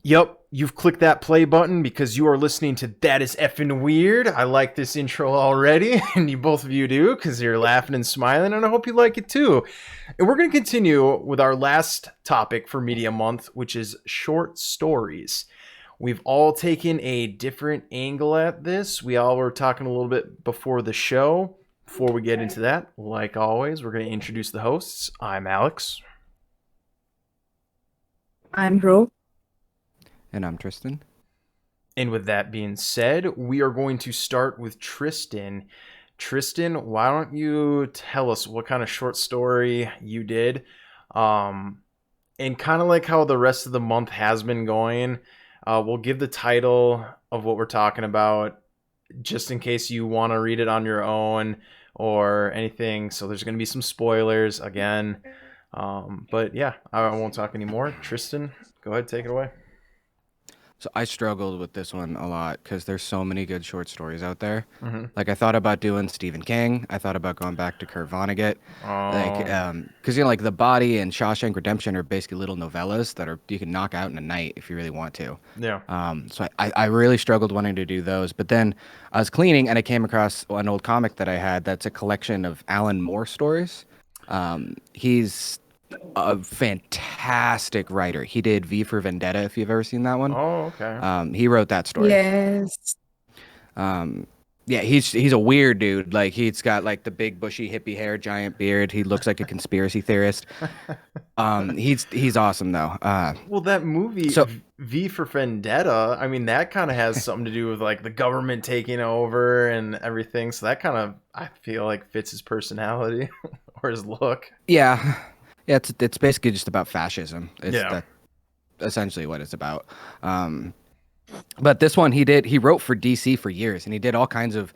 Yep, you've clicked that play button because you are listening to That Is Effin Weird. I like this intro already, and you both of you do because you're laughing and smiling, and I hope you like it too. And we're going to continue with our last topic for Media Month, which is short stories. We've all taken a different angle at this. We all were talking a little bit before the show. Before we get into that, like always, we're going to introduce the hosts. I'm Alex. I'm Ro. And I'm Tristan. And with that being said, we are going to start with Tristan. Tristan, why don't you tell us what kind of short story you did? And kind of like how the rest of the month has been going, we'll give the title of what we're talking about just in case you want to read it on your own or anything. So there's going to be some spoilers again. But yeah, I won't talk anymore. Tristan, go ahead, take it away. So I struggled with this one a lot because there's so many good short stories out there. Mm-hmm. Like I thought about doing Stephen King. I thought about going back to Kurt Vonnegut. Because like The Body and Shawshank Redemption are basically little novellas that you can knock out in a night if you really want to. Yeah. So I really struggled wanting to do those. But then I was cleaning and I came across an old comic that I had that's a collection of Alan Moore stories. He's a fantastic writer. He did V for Vendetta, if you've ever seen that one. Oh, okay. He wrote that story. Yes. Yeah, he's a weird dude. Like he's got like the big bushy hippie hair, giant beard. He looks like a conspiracy theorist. He's awesome though. Well, that movie V for Vendetta, I mean, that kind of has something to do with like the government taking over and everything. So that kind of, I feel like, fits his personality or his look. Yeah, it's basically just about fascism. That's essentially what it's about. But this one he wrote for DC for years, and he did all kinds of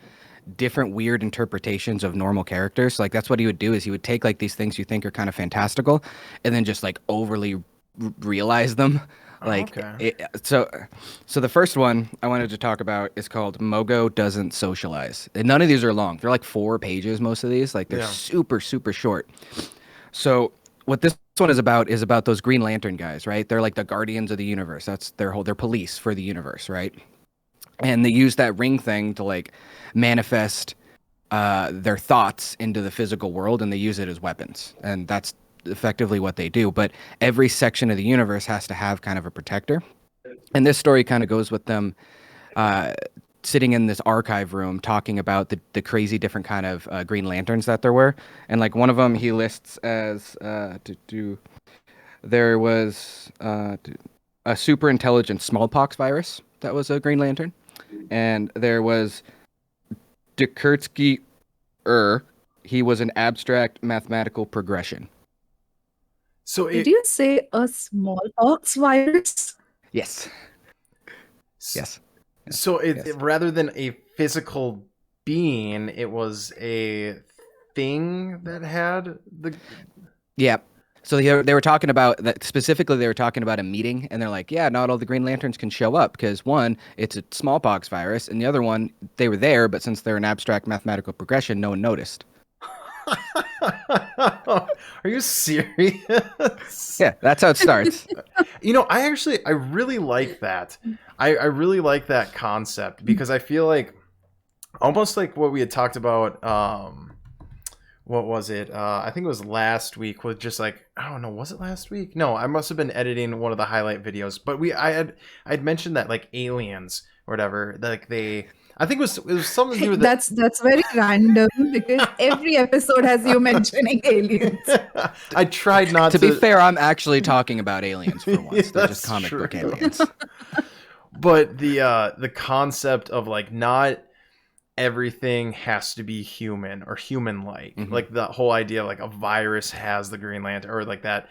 different weird interpretations of normal characters. Like that's what he would do is he would take like these things you think are kind of fantastical and then just like overly realize them. Like so the first one I wanted to talk about is called Mogo Doesn't Socialize. And none of these are long. They're like 4 pages, most of these. Like they're super, super short. So what this one is about those Green Lantern guys, right? They're like the guardians of the universe. That's their police for the universe, right? And they use that ring thing to like manifest their thoughts into the physical world, and they use it as weapons. And that's effectively what they do. But every section of the universe has to have kind of a protector. And this story kind of goes with them sitting in this archive room talking about the crazy different kind of Green Lanterns that there were. And like one of them he lists as there was a super intelligent smallpox virus that was a Green Lantern. And there was Dekurtsky he was an abstract mathematical progression. So did you say a smallpox virus? Yes. Yes. So it rather than a physical being, it was a thing that had the. Yeah. So they were talking about that specifically. They were talking about a meeting, and they're like, "Yeah, not all the Green Lanterns can show up because one, it's a smallpox virus, and the other one, they were there, but since they're an abstract mathematical progression, no one noticed." Are you serious? Yeah, that's how it starts. You know, I really like that. I really like that concept because I feel like almost like what we had talked about. What was it? I think it was last week with just like, I don't know, was it last week? No, I must have been editing one of the highlight videos, but I'd mentioned that like aliens or whatever, like I think it was something to do with that's very random because every episode has you mentioning aliens. I tried not to. To be fair, I'm actually talking about aliens for once. Yeah, They're just comic book aliens. But the concept of like not everything has to be human or human-like. Mm-hmm. Like the whole idea of like a virus has the Green Lantern or like that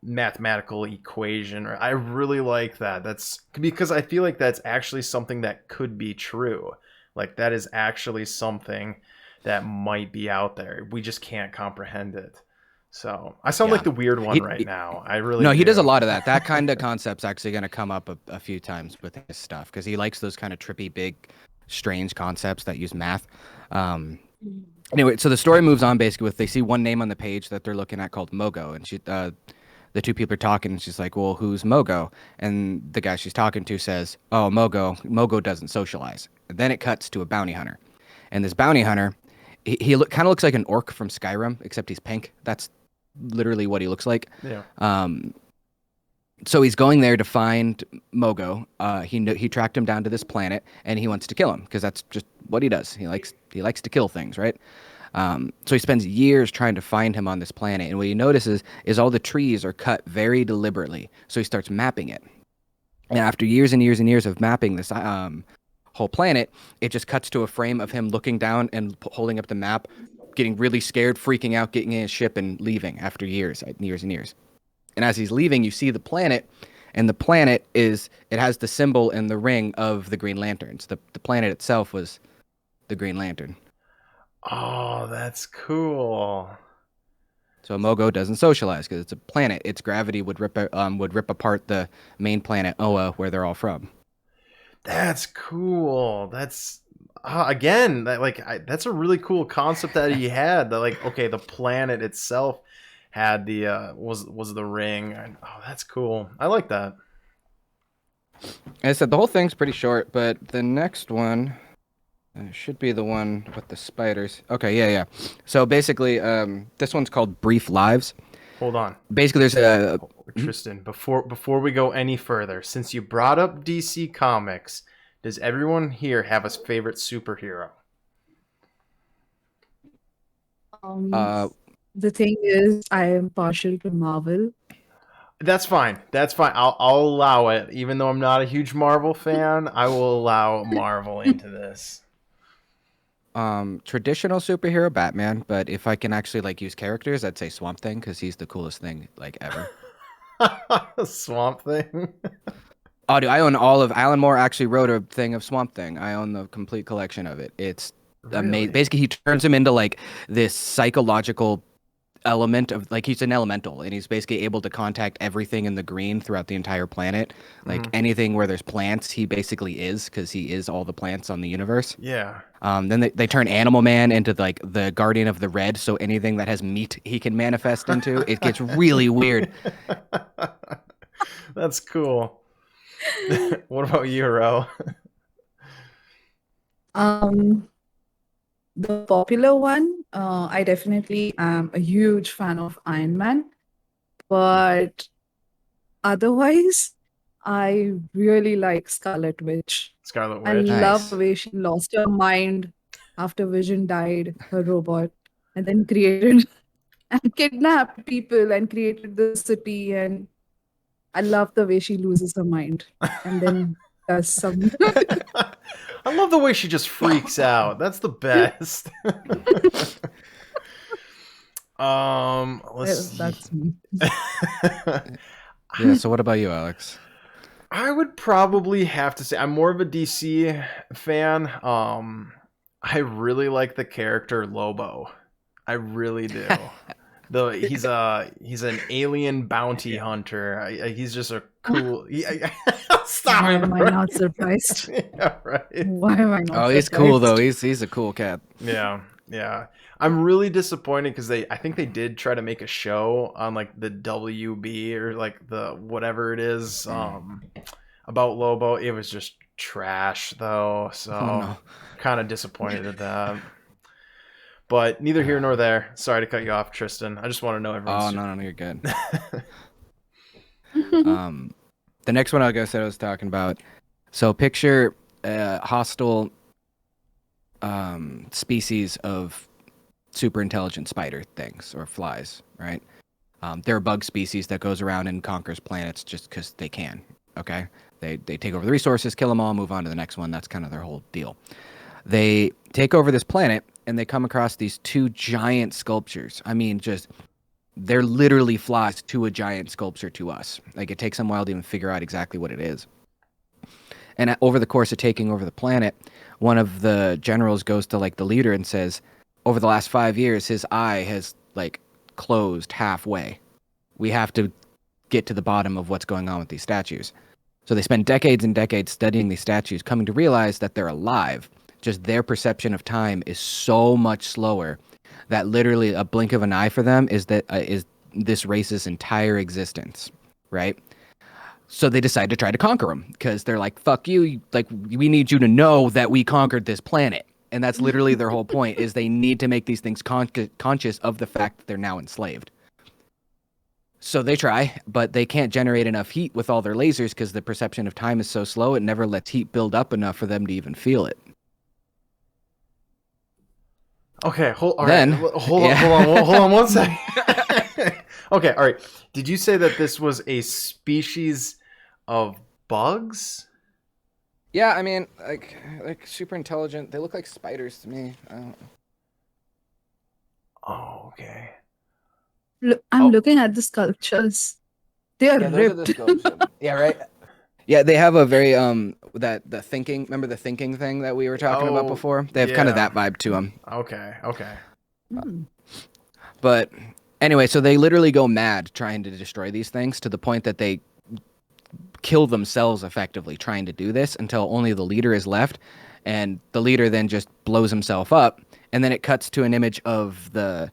mathematical equation. Or I really like that. That's because I feel like that's actually something that could be true. Like that is actually something that might be out there. We just can't comprehend it. So I sound like the weird one right now. I really no. He does a lot of that. That kind of concept's actually going to come up a few times with his stuff because he likes those kind of trippy, big, strange concepts that use math. Anyway, so the story moves on basically with they see one name on the page that they're looking at called Mogo, and the two people are talking, and she's like, well, who's Mogo? And the guy she's talking to says, oh, Mogo doesn't socialize. And then it cuts to a bounty hunter. And this bounty hunter, he kind of looks like an orc from Skyrim, except he's pink. That's literally what he looks like. Yeah. So he's going there to find Mogo. He tracked him down to this planet, and he wants to kill him because that's just what he does. He likes to kill things, right? So he spends years trying to find him on this planet, and what he notices is all the trees are cut very deliberately. So he starts mapping it, and after years and years and years of mapping this whole planet, it just cuts to a frame of him looking down and holding up the map, getting really scared, freaking out, getting in his ship, and leaving after years and years. And as he's leaving, you see the planet, and the planet it has the symbol and the ring of the Green Lanterns. The planet itself was the Green Lantern. Oh, that's cool. So Mogo doesn't socialize because it's a planet. Its gravity would rip apart the main planet Oa, where they're all from. That's cool. That's again, that's a really cool concept that he had. That okay, the planet itself had the was the ring. Oh, that's cool. I like that. As I said, the whole thing's pretty short, but the next one should be the one with the spiders. Okay, yeah. So basically, this one's called Brief Lives. Hold on. Basically, there's a Tristan. Before we go any further, since you brought up DC Comics, does everyone here have a favorite superhero? The thing is, I am partial to Marvel. That's fine. I'll allow it. Even though I'm not a huge Marvel fan, I will allow Marvel into this. Traditional superhero Batman, but if I can actually use characters, I'd say Swamp Thing because he's the coolest thing ever. Swamp Thing. Oh, dude, I own all of. Alan Moore actually wrote a thing of Swamp Thing. I own the complete collection of it. It's amazing. Basically, he turns him into this psychological element of he's an elemental, and he's basically able to contact everything in the green throughout the entire planet. Anything where there's plants, he basically is, because he is all the plants on the universe. Yeah. Then they turn Animal Man into the guardian of the red, so anything that has meat he can manifest into. It gets really weird. That's cool. What about you, Ro? The popular one, I definitely am a huge fan of Iron Man, but otherwise, I really like Scarlet Witch. Scarlet I Witch. love the way she lost her mind after Vision died, her robot, and then created and kidnapped people and created the city. And I love the way she loses her mind and then does some. I love the way she just freaks out. That's the best. That's me. Yeah. So what about you, Alex? I would probably have to say I'm more of a DC fan. I really like the character Lobo. I really do. He's an alien bounty hunter. He's just a cool. Stop! Why am I not surprised? Yeah, right. Why am I not? Oh, he's surprised? cool though. He's a cool cat. Yeah. I'm really disappointed because I think they did try to make a show on the WB or the whatever it is about Lobo. It was just trash though, so kind of disappointed at that. But neither here nor there. Sorry to cut you off, Tristan. I just want to know everyone's... Oh, no, you're good. The next one I was talking about. So picture a hostile species of super intelligent spider things or flies, right? They're a bug species that goes around and conquers planets just because they can, okay? They take over the resources, kill them all, move on to the next one. That's kind of their whole deal. They take over this planet, and they come across these two giant sculptures. I mean, they're literally flies to a giant sculpture to us. It takes them a while to even figure out exactly what it is. And over the course of taking over the planet, one of the generals goes to the leader and says, over the last 5 years, his eye has closed halfway. We have to get to the bottom of what's going on with these statues. So they spend decades and decades studying these statues, coming to realize that they're alive. Just their perception of time is so much slower that literally a blink of an eye for them is this race's entire existence, right? So they decide to try to conquer them because they're like, fuck you, like we need you to know that we conquered this planet. And that's literally their whole point, is they need to make these things conscious of the fact that they're now enslaved. So they try, but they can't generate enough heat with all their lasers because the perception of time is so slow, it never lets heat build up enough for them to even feel it. Okay, hold on, Then- hold on one second. Okay, all right. Did you say that this was a species of bugs? Yeah, I mean, like super intelligent. They look like spiders to me. I don't know. Oh, okay. I'm looking at the sculptures. They are Yeah, those are the ripped. sculptures. Yeah, right. Yeah, they have a very the thinking. Remember the thinking thing that we were talking about Oh, before? They have kind of yeah. that vibe to them. Okay. Hmm. But anyway, so they literally go mad trying to destroy these things to the point that they kill themselves effectively trying to do this until only the leader is left, and the leader then just blows himself up, and then it cuts to an image of the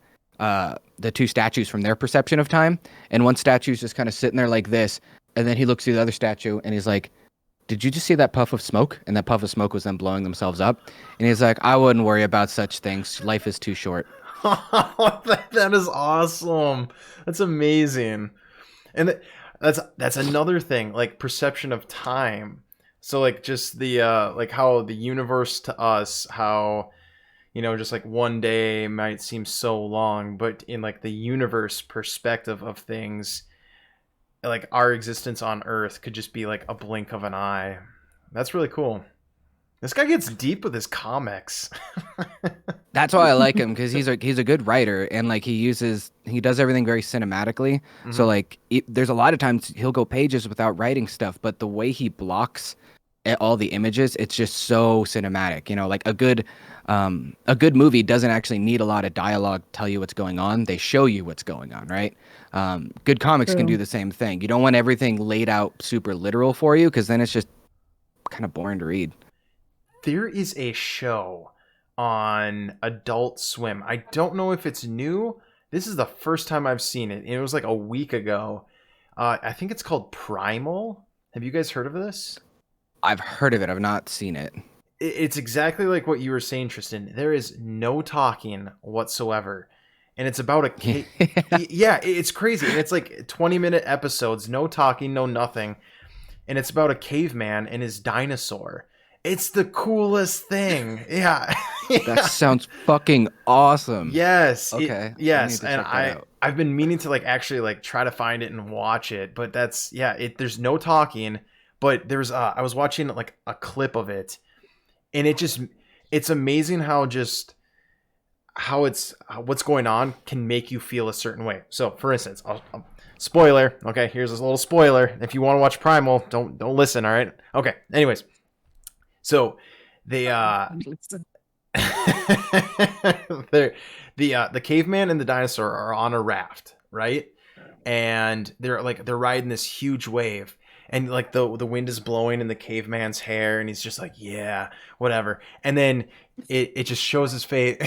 two statues from their perception of time, and one statue's just kind of sitting there like this, and then he looks through the other statue and he's like, did you just see that puff of smoke? And that puff of smoke was them blowing themselves up. And he's like, I wouldn't worry about such things. Life is too short. That is awesome. That's amazing. And that's another thing, like perception of time. So like just the like how the universe to us, how just like one day might seem so long, but in like the universe perspective of things, like our existence on Earth could just be like a blink of an eye. That's really cool. This guy gets deep with his comics. That's why I like him, because he's a good writer, and like he does everything very cinematically. Mm-hmm. So like there's a lot of times he'll go pages without writing stuff, but the way he blocks all the images, it's just so cinematic. Like a good movie doesn't actually need a lot of dialogue to tell you what's going on. They show you what's going on, right? Good comics can do the same thing. You don't want everything laid out super literal for you, because then it's just kind of boring to read. There is a show on Adult Swim. I don't know if it's new. This is the first time I've seen it. It was like a week ago. I think it's called Primal. Have you guys heard of this? I've heard of it. I've not seen it. It's exactly like what you were saying, Tristan. There is no talking whatsoever. And it's about a cave. Yeah, it's crazy. And it's like 20-minute episodes, no talking, no nothing. And it's about a caveman and his dinosaur. It's the coolest thing. Yeah. That sounds fucking awesome. Yes. Okay. Yes. And I've been meaning to like actually like try to find it and watch it, but that's there's no talking, but there's I was watching like a clip of it, and it's amazing how what's going on can make you feel a certain way. So for instance, spoiler. Okay. Here's this little spoiler. If you want to watch Primal, don't listen. All right. Okay. Anyways. So they the caveman and the dinosaur are on a raft, right? And they're riding this huge wave, and like the wind is blowing in the caveman's hair, and he's just like, yeah, whatever. And then it just shows his face,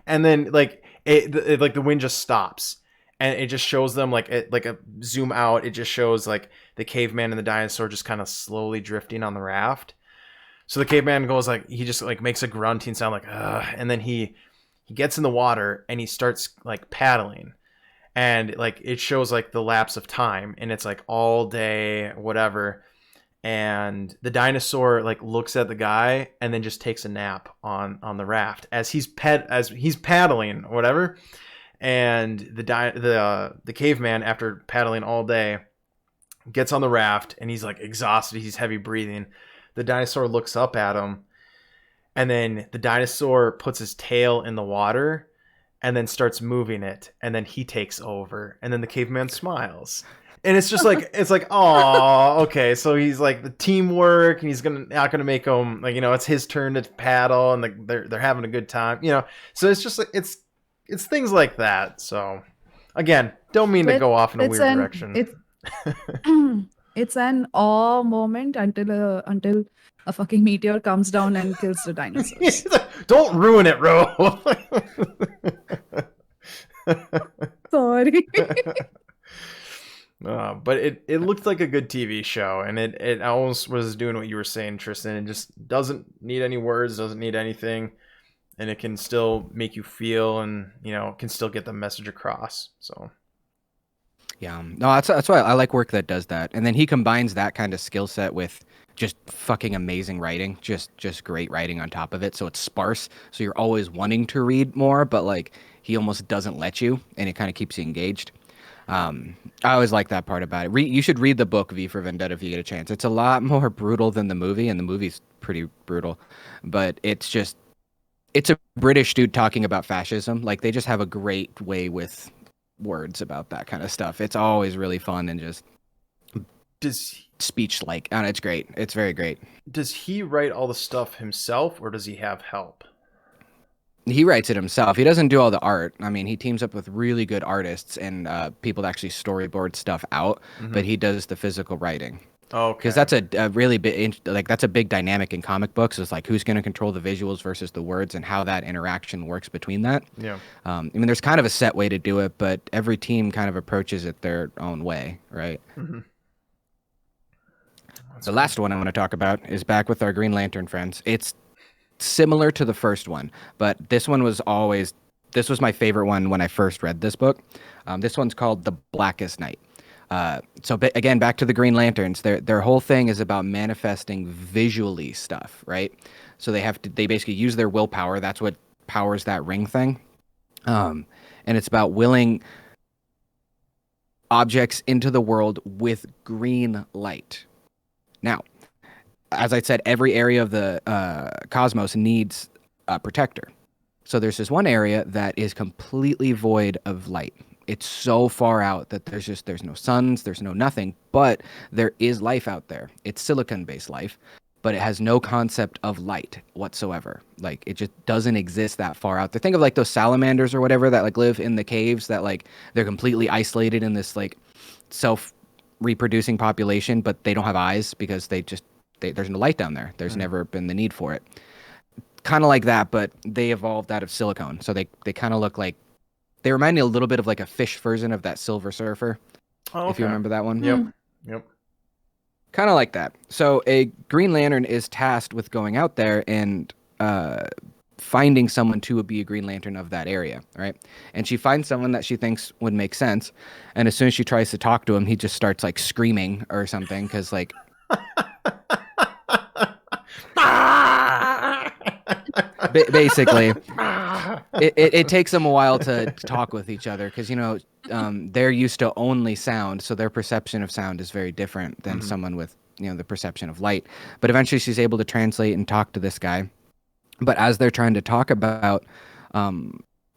and then like like the wind just stops. And it just shows them like a zoom out. It just shows like the caveman and the dinosaur just kind of slowly drifting on the raft. So the caveman goes like, he just like makes a grunting sound like, ugh. And then he gets in the water and he starts like paddling. And like it shows like the lapse of time, and it's like all day, whatever. And the dinosaur like looks at the guy and then just takes a nap on the raft as he's paddling, whatever. And the caveman, after paddling all day, gets on the raft, and he's like exhausted. He's heavy breathing. The dinosaur looks up at him, and then the dinosaur puts his tail in the water and then starts moving it. And then he takes over, and then the caveman smiles. And it's just like, it's like, oh, okay. So he's like the teamwork, and he's not gonna make him like, it's his turn to paddle, and like they're having a good time, So it's just like it's things like that. So again, don't mean to go off in a weird direction. It's an awe moment until a fucking meteor comes down and kills the dinosaurs. Don't ruin it, Ro. Sorry. But it looked like a good TV show, and it almost was doing what you were saying, Tristan. It just doesn't need any words, doesn't need anything, and it can still make you feel, and can still get the message across. So yeah, no, that's why I like work that does that. And then he combines that kind of skill set with just fucking amazing writing, just great writing on top of it. So it's sparse, so you're always wanting to read more, but like he almost doesn't let you, and it kind of keeps you engaged. I always like that part about it. You should read the book V for Vendetta if you get a chance. It's a lot more brutal than the movie, and the movie's pretty brutal, but it's a British dude talking about fascism. Like, they just have a great way with words about that kind of stuff. It's always really fun and just speech like, and it's great. It's very great. Does he write all the stuff himself, or does he have help? He writes it himself. He doesn't do all the art. I mean, he teams up with really good artists and people to actually storyboard stuff out, but he does the physical writing. Okay. Because that's a really big, that's a big dynamic in comic books. It's like who's going to control the visuals versus the words, and how that interaction works between that. Yeah. I mean, there's kind of a set way to do it, but every team kind of approaches it their own way, right? The last one I want to talk about is back with our Green Lantern friends. It's similar to the first one, but this one was my favorite one when I first read this book. This one's called The Blackest Night. So again, back to the Green Lanterns, their whole thing is about manifesting visually stuff, right? So they basically use their willpower. That's what powers that ring thing. And it's about willing objects into the world with green light. Now, as I said, every area of the cosmos needs a protector. So there's this one area that is completely void of light. It's so far out that there's no suns, there's no nothing, but there is life out there. It's silicon-based life, but it has no concept of light whatsoever. Like, it just doesn't exist that far out there. Think of like those salamanders or whatever that like live in the caves, that like they're completely isolated in this like self-reproducing population, but they don't have eyes because there's no light down there. There's never been the need for it. Kind of like that, but they evolved out of silicone. So they kind of look like, they remind me a little bit of like a fish version of that Silver Surfer. Oh, okay. If you remember that one. Yep. Kind of like that. So a Green Lantern is tasked with going out there and finding someone to be a Green Lantern of that area, right? And she finds someone that she thinks would make sense. And as soon as she tries to talk to him, he just starts like screaming or something, because like... basically, it takes them a while to talk with each other, because they're used to only sound, so their perception of sound is very different than someone with the perception of light. But eventually she's able to translate and talk to this guy. But as they're trying to talk about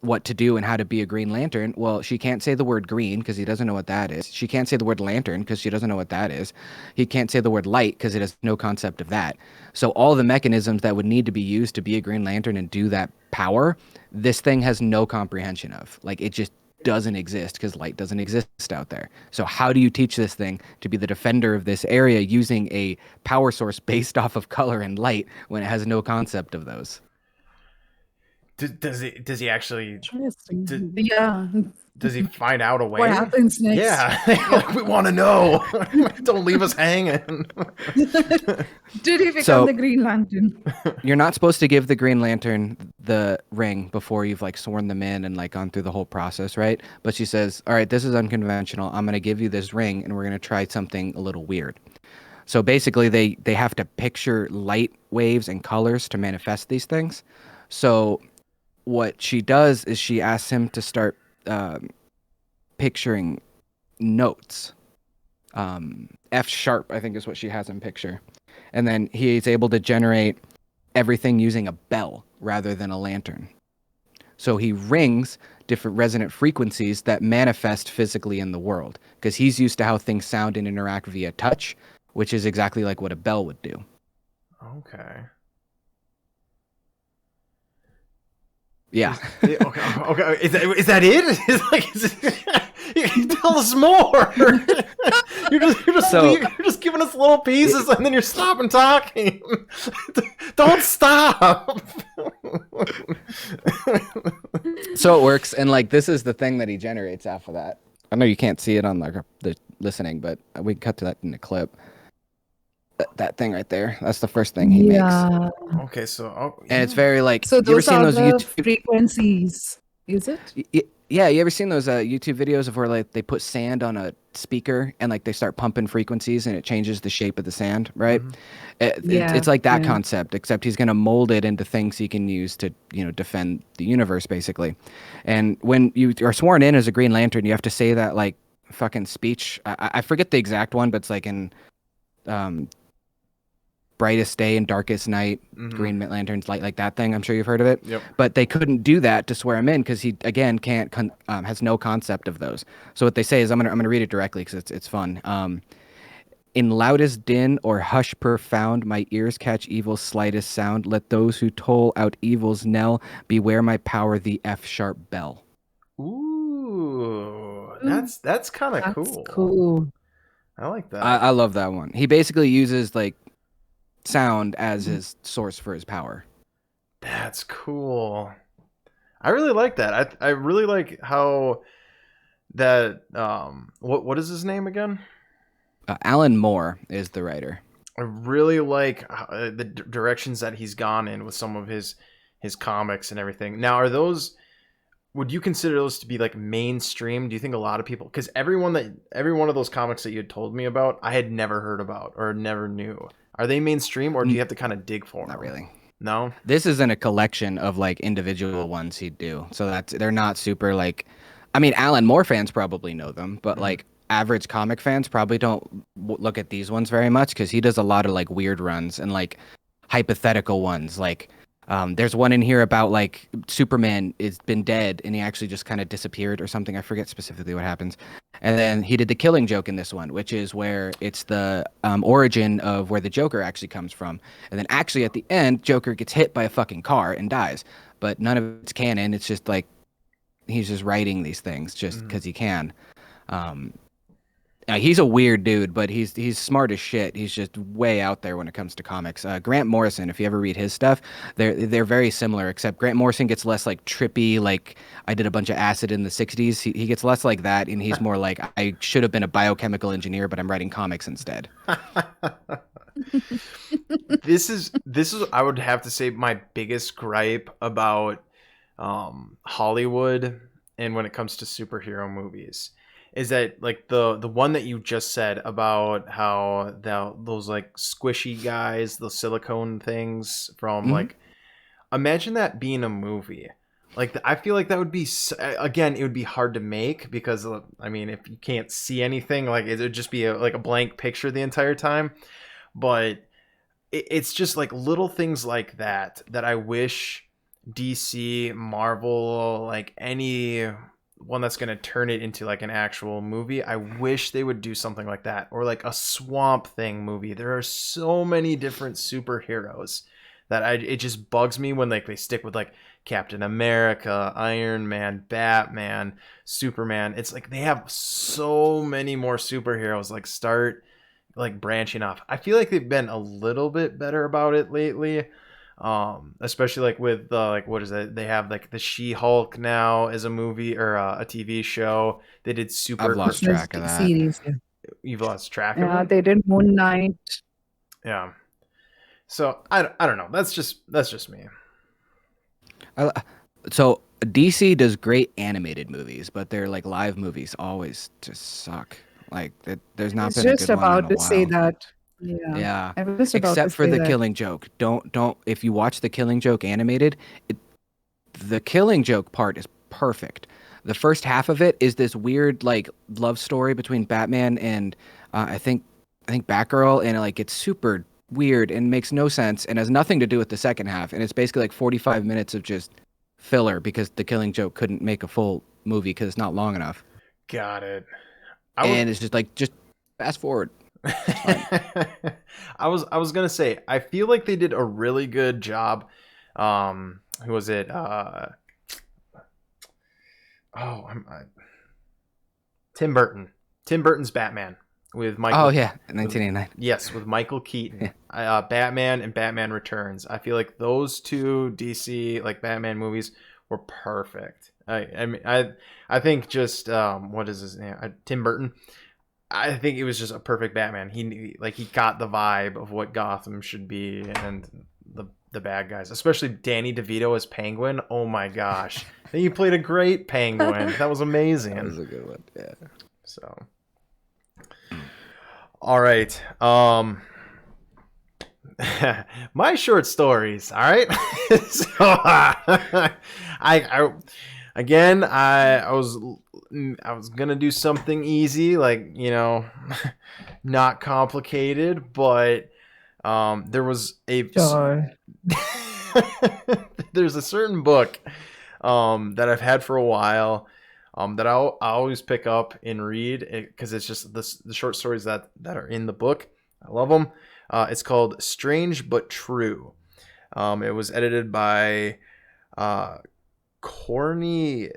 what to do and how to be a Green Lantern, well, she can't say the word green because he doesn't know what that is. She can't say the word lantern because she doesn't know what that is. He can't say the word light because it has no concept of that. So all the mechanisms that would need to be used to be a Green Lantern and do that power, this thing has no comprehension of. Like, it just doesn't exist because light doesn't exist out there. So how do you teach this thing to be the defender of this area using a power source based off of color and light when it has no concept of those? Does he actually? Yeah. Does he find out a way? What happens next? Yeah, like, we want to know. Don't leave us hanging. Did he become the Green Lantern? You're not supposed to give the Green Lantern the ring before you've like sworn them in and like gone through the whole process, right? But she says, "All right, this is unconventional. I'm going to give you this ring, and we're going to try something a little weird." So basically, they have to picture light waves and colors to manifest these things. So what she does is she asks him to start picturing notes. F sharp, I think, is what she has him picture. And then he's able to generate everything using a bell rather than a lantern. So he rings different resonant frequencies that manifest physically in the world, because he's used to how things sound and interact via touch, which is exactly like what a bell would do. Okay. Yeah. Okay. Is that it? Tell us more. You're just giving us little pieces, and then you're stopping talking. Don't stop. So it works, and like this is the thing that he generates off of that. I know you can't see it on like the listening, but we can cut to that in the clip. That thing right there. That's the first thing he makes. Okay, so and it's very like. So you ever those seen are those the YouTube? frequencies, is it? Yeah, you ever seen those YouTube videos of where like they put sand on a speaker and like they start pumping frequencies and it changes the shape of the sand, right? It's like that concept, except he's gonna mold it into things he can use to defend the universe basically. And when you are sworn in as a Green Lantern, you have to say that like fucking speech. I forget the exact one, but it's like in Brightest Day and Darkest Night, Green Lantern's light, like that thing. I'm sure you've heard of it. Yep. But they couldn't do that to swear him in because he again can't has no concept of those. So what they say is I'm gonna read it directly because it's fun. In loudest din or hush profound, my ears catch evil's slightest sound. Let those who toll out evil's knell beware my power, the F sharp bell. Ooh, that's kind of cool. Cool. I like that. I love that one. He basically uses like sound as his source for his power. That's cool. I really like that. I really like how that what is his name again? Alan Moore is the writer. I really like the directions that he's gone in with some of his comics and everything. Now, would you consider those to be like mainstream? Do you think a lot of people, because every one of those comics that you had told me about, I had never heard about or never knew. Are they mainstream, or do you have to kind of dig for them? Not really. No? This isn't a collection of like individual ones he'd do. So they're not super like, I mean, Alan Moore fans probably know them, but like average comic fans probably don't look at these ones very much because he does a lot of like weird runs and like hypothetical ones. Like there's one in here about like Superman has been dead and he actually just kind of disappeared or something. I forget specifically what happens. And then he did the Killing Joke in this one, which is where it's the origin of where the Joker actually comes from. And then actually at the end, Joker gets hit by a fucking car and dies. But none of it's canon. It's just like he's just writing these things just because he can. He's a weird dude, but he's smart as shit. He's just way out there when it comes to comics. Grant Morrison, if you ever read his stuff, they're very similar, except Grant Morrison gets less like trippy, like I did a bunch of acid in the 60s. He gets less like that, and he's more like I should have been a biochemical engineer, but I'm writing comics instead. This is I would have to say my biggest gripe about Hollywood and when it comes to superhero movies. Is that like the one that you just said about how those like squishy guys, those silicone things from like, imagine that being a movie. Like I feel like that would be, again, it would be hard to make because I mean, if you can't see anything, like it would just be like a blank picture the entire time. But it's just like little things like that I wish DC, Marvel, like any one that's going to turn it into like an actual movie, I wish they would do something like that, or like a Swamp Thing movie. There are so many different superheroes that it just bugs me when like they stick with like Captain America, Iron Man, Batman, Superman. It's like they have so many more superheroes. Like start like branching off. I feel like they've been a little bit better about it lately. Especially like with like what is it? They have like the She-Hulk now as a movie or a TV show. They did super. I've lost track of that series. Yeah. You've lost track of it. Yeah, they did Moon Knight. Yeah. So I don't know. That's just me. So DC does great animated movies, but their like live movies always just suck. Like there's not been a good one in a while. Just about to say that. Yeah. I was just about Except to for say the that. Killing Joke. Don't if you watch the Killing Joke animated, the Killing Joke part is perfect. The first half of it is this weird like love story between Batman and I think Batgirl, and like it's super weird and makes no sense and has nothing to do with the second half, and it's basically like 45 minutes of just filler because the Killing Joke couldn't make a full movie because it's not long enough. Got it. And it's just like just fast forward. I was gonna say I feel like they did a really good job. Who was it? Tim Burton. Tim Burton's Batman. with Michael. Oh yeah, 1989. Yes, with Michael Keaton. Batman and Batman Returns. I feel like those two DC like Batman movies were perfect. I think just what is his name? Tim Burton. I think it was just a perfect Batman. He got the vibe of what Gotham should be and the bad guys, especially Danny DeVito as Penguin. Oh my gosh, he played a great Penguin. That was amazing. That was a good one. Yeah. So, all right. My short stories. All right. So, I was gonna do something easy, like, you know, not complicated, but there was there's a certain book that I've had for a while that I always pick up and read because it's just the short stories that are in the book. I love them. It's called Strange But True. It was edited by Corny.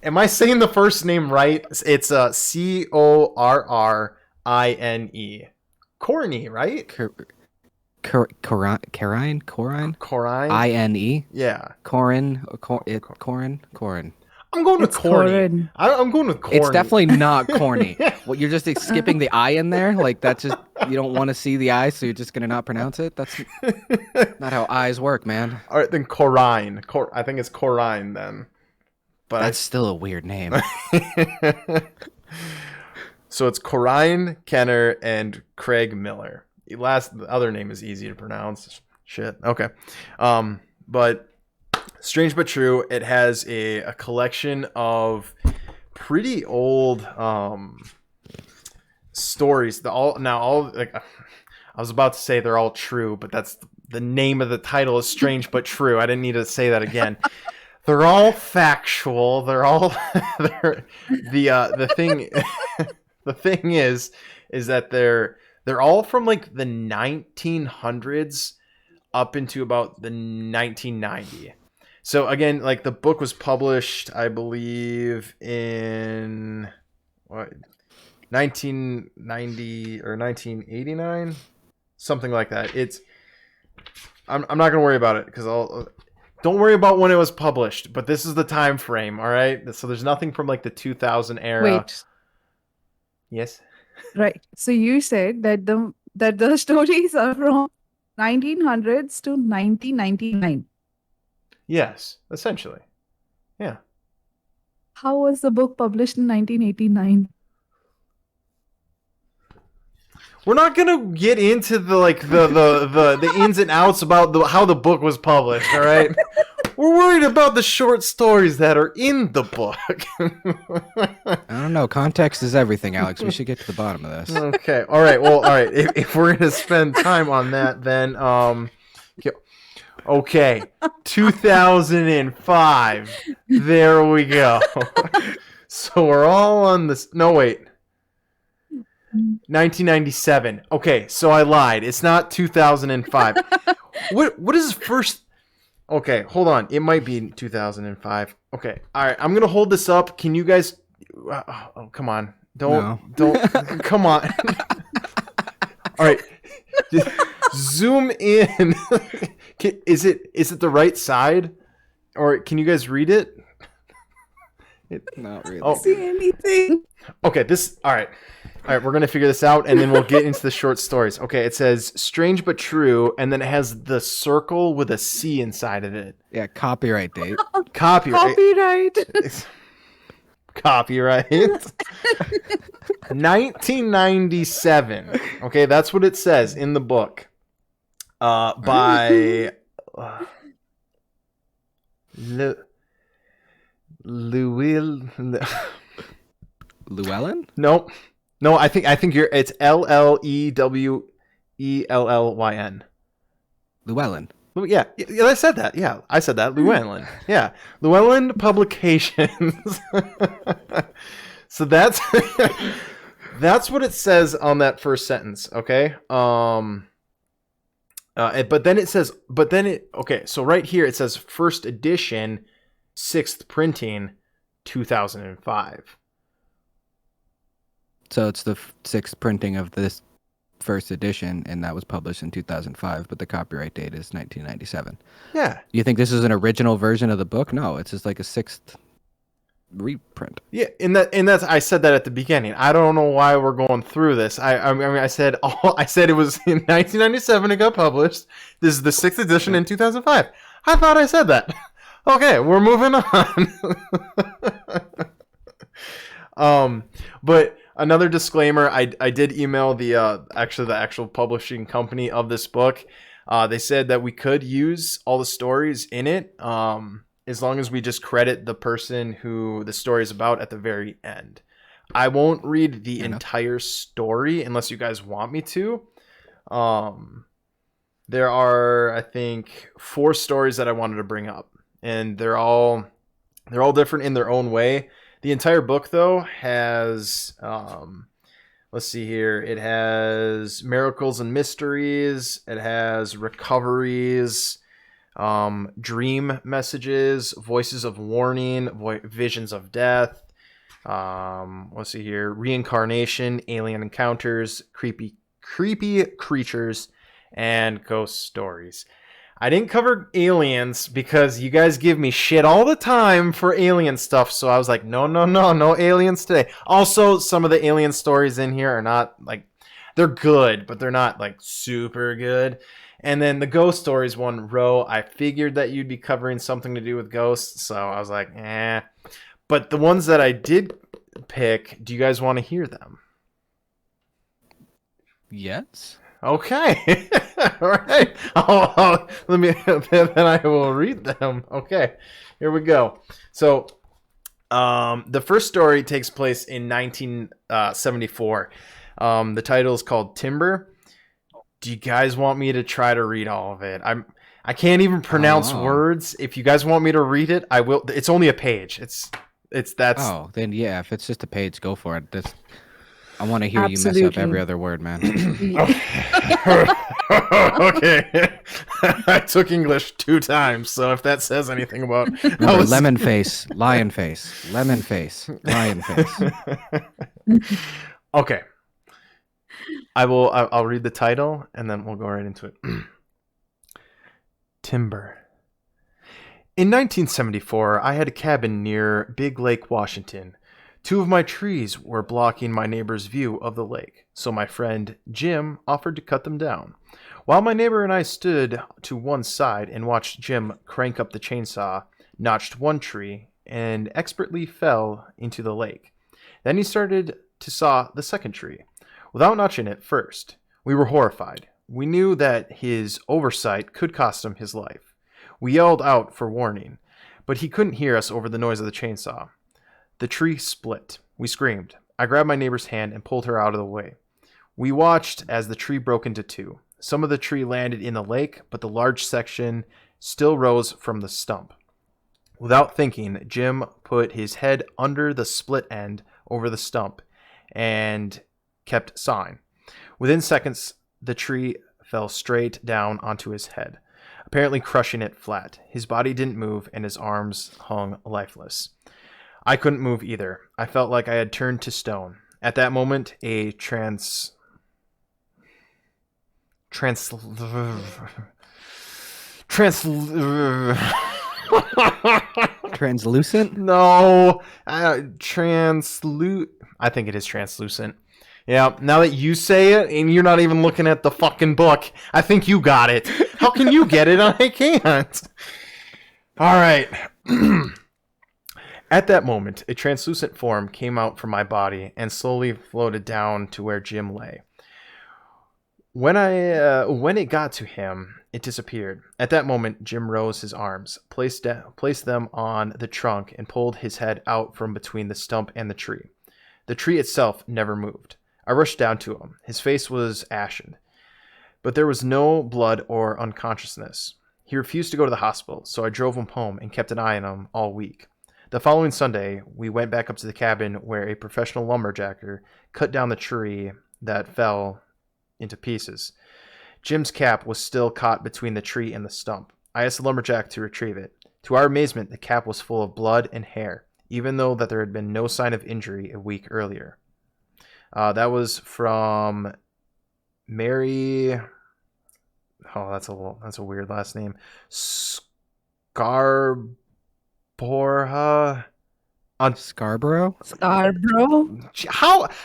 Am I saying the first name right? It's Corrine. Corny, right? Corine? INE? Yeah. Corin. I'm going with corny. I'm going with corny. It's definitely not corny. Well, you're just skipping the I in there? Like, that's just, you don't want to see the I, so you're just going to not pronounce it? That's not how I's work, man. All right, then Corrine. I think it's Corrine then. But that's still a weird name. So it's Corrine Kenner and Craig Miller. The other name is easy to pronounce. Shit. Okay. But Strange But True, it has a collection of pretty old stories. I was about to say they're all true, but that's the name of the title is Strange But True. I didn't need to say that again. They're all factual. They're all the thing. The thing is that they're all from like the 1900s up into about the 1990. So again, like the book was published, I believe, in 1990 or 1989, something like that. I'm not gonna worry about it because don't worry about when it was published. But this is the time frame, all right? So there's nothing from like the 2000 era. Wait. Yes. Right. So you said that the stories are from 1900s to 1999. Yes, essentially. Yeah. How was the book published in 1989? We're not gonna get into the ins and outs about how the book was published. All right. We're worried about the short stories that are in the book. I don't know. Context is everything, Alex. We should get to the bottom of this. Okay. All right. Well, all right. If we're going to spend time on that, then, okay. 2005. There we go. So we're all on this. No, wait. 1997. Okay. So I lied. It's not 2005. What is first? Okay, hold on. It might be 2005. Okay. All right. I'm going to hold this up. Can you guys... Oh, come on. Don't... Come on. All right. Zoom in. Is it the right side? Or can you guys read it? Not really. I don't see anything. Okay, all right. All right, we're going to figure this out, and then we'll get into the short stories. Okay, it says Strange But True, and then it has the circle with a C inside of it. Yeah, copyright date. Copyright. 1997. Okay, that's what it says in the book. By Llewellyn? No, I think it's Llewellyn. Llewellyn. Yeah, I said that. Yeah, I said that. Llewellyn. Yeah, Llewellyn Publications. So that's what it says on that first sentence. Okay. But then it says, okay. So right here it says first edition, 6th printing, 2005. So it's the sixth printing of this first edition, and that was published in 2005, but the copyright date is 1997. Yeah. You think this is an original version of the book? No, it's just like a sixth reprint. Yeah, and that's I said that at the beginning. I don't know why we're going through this. I mean I said it was in 1997 it got published. This is the 6th edition in 2005. I thought I said that. Okay, we're moving on. But another disclaimer, I did email the actual publishing company of this book. They said that we could use all the stories in it, as long as we just credit the person who the story is about at the very end. I won't read the entire story unless you guys want me to. There are, I think, 4 stories that I wanted to bring up, and they're all different in their own way. The entire book, though, has, let's see here. It has miracles and mysteries. It has recoveries, dream messages, voices of warning, visions of death. Let's see here. Reincarnation, alien encounters, creepy creatures, and ghost stories. I didn't cover aliens because you guys give me shit all the time for alien stuff. So I was like, no aliens today. Also, some of the alien stories in here are not like, they're good, but they're not like super good. And then the ghost stories one row, I figured that you'd be covering something to do with ghosts. So I was like, eh. But the ones that I did pick, do you guys want to hear them? Yes. Okay. All right. Let me. Then I will read them. Okay. Here we go. So, the first story takes place in 1974. The title is called Timber. Do you guys want me to try to read all of it? I can't even pronounce words. If you guys want me to read it, I will. It's only a page. That's. Oh, then yeah. If it's just a page, go for it. I want to hear Absolutely. you mess up every other word, man. Okay. I took English 2 times, so if that says anything about Remember, lemon face, lion face, lemon face, lion face. Okay. I'll read the title and then we'll go right into it. Timber. In 1974, I had a cabin near Big Lake, Washington. 2 of my trees were blocking my neighbor's view of the lake, so my friend Jim offered to cut them down. While my neighbor and I stood to one side and watched Jim crank up the chainsaw, notched one tree, and expertly fell into the lake. Then he started to saw the second tree. Without notching it first, we were horrified. We knew that his oversight could cost him his life. We yelled out for warning, but he couldn't hear us over the noise of the chainsaw. The tree split. We screamed. I grabbed my neighbor's hand and pulled her out of the way. We watched as the tree broke into 2. Some of the tree landed in the lake, but the large section still rose from the stump. Without thinking, Jim put his head under the split end over the stump and kept sawing. Within seconds, the tree fell straight down onto his head, apparently crushing it flat. His body didn't move and his arms hung lifeless. I couldn't move either. I felt like I had turned to stone. At that moment, a Translucent? No. I think it is translucent. Yeah, now that you say it, and you're not even looking at the fucking book, I think you got it. How can you get it? I can't. All right. At that moment, a translucent form came out from my body and slowly floated down to where Jim lay. When it got to him, it disappeared. At that moment, Jim rose his arms, placed them on the trunk, and pulled his head out from between the stump and the tree. The tree itself never moved. I rushed down to him. His face was ashen, but there was no blood or unconsciousness. He refused to go to the hospital, so I drove him home and kept an eye on him all week. The following Sunday, we went back up to the cabin where a professional lumberjacker cut down the tree that fell into pieces. Jim's cap was still caught between the tree and the stump. I asked the lumberjack to retrieve it. To our amazement, the cap was full of blood and hair, even though that there had been no sign of injury a week earlier. That was from Mary. Oh, that's a weird last name. Scarborha. Scarborough? Scarborough.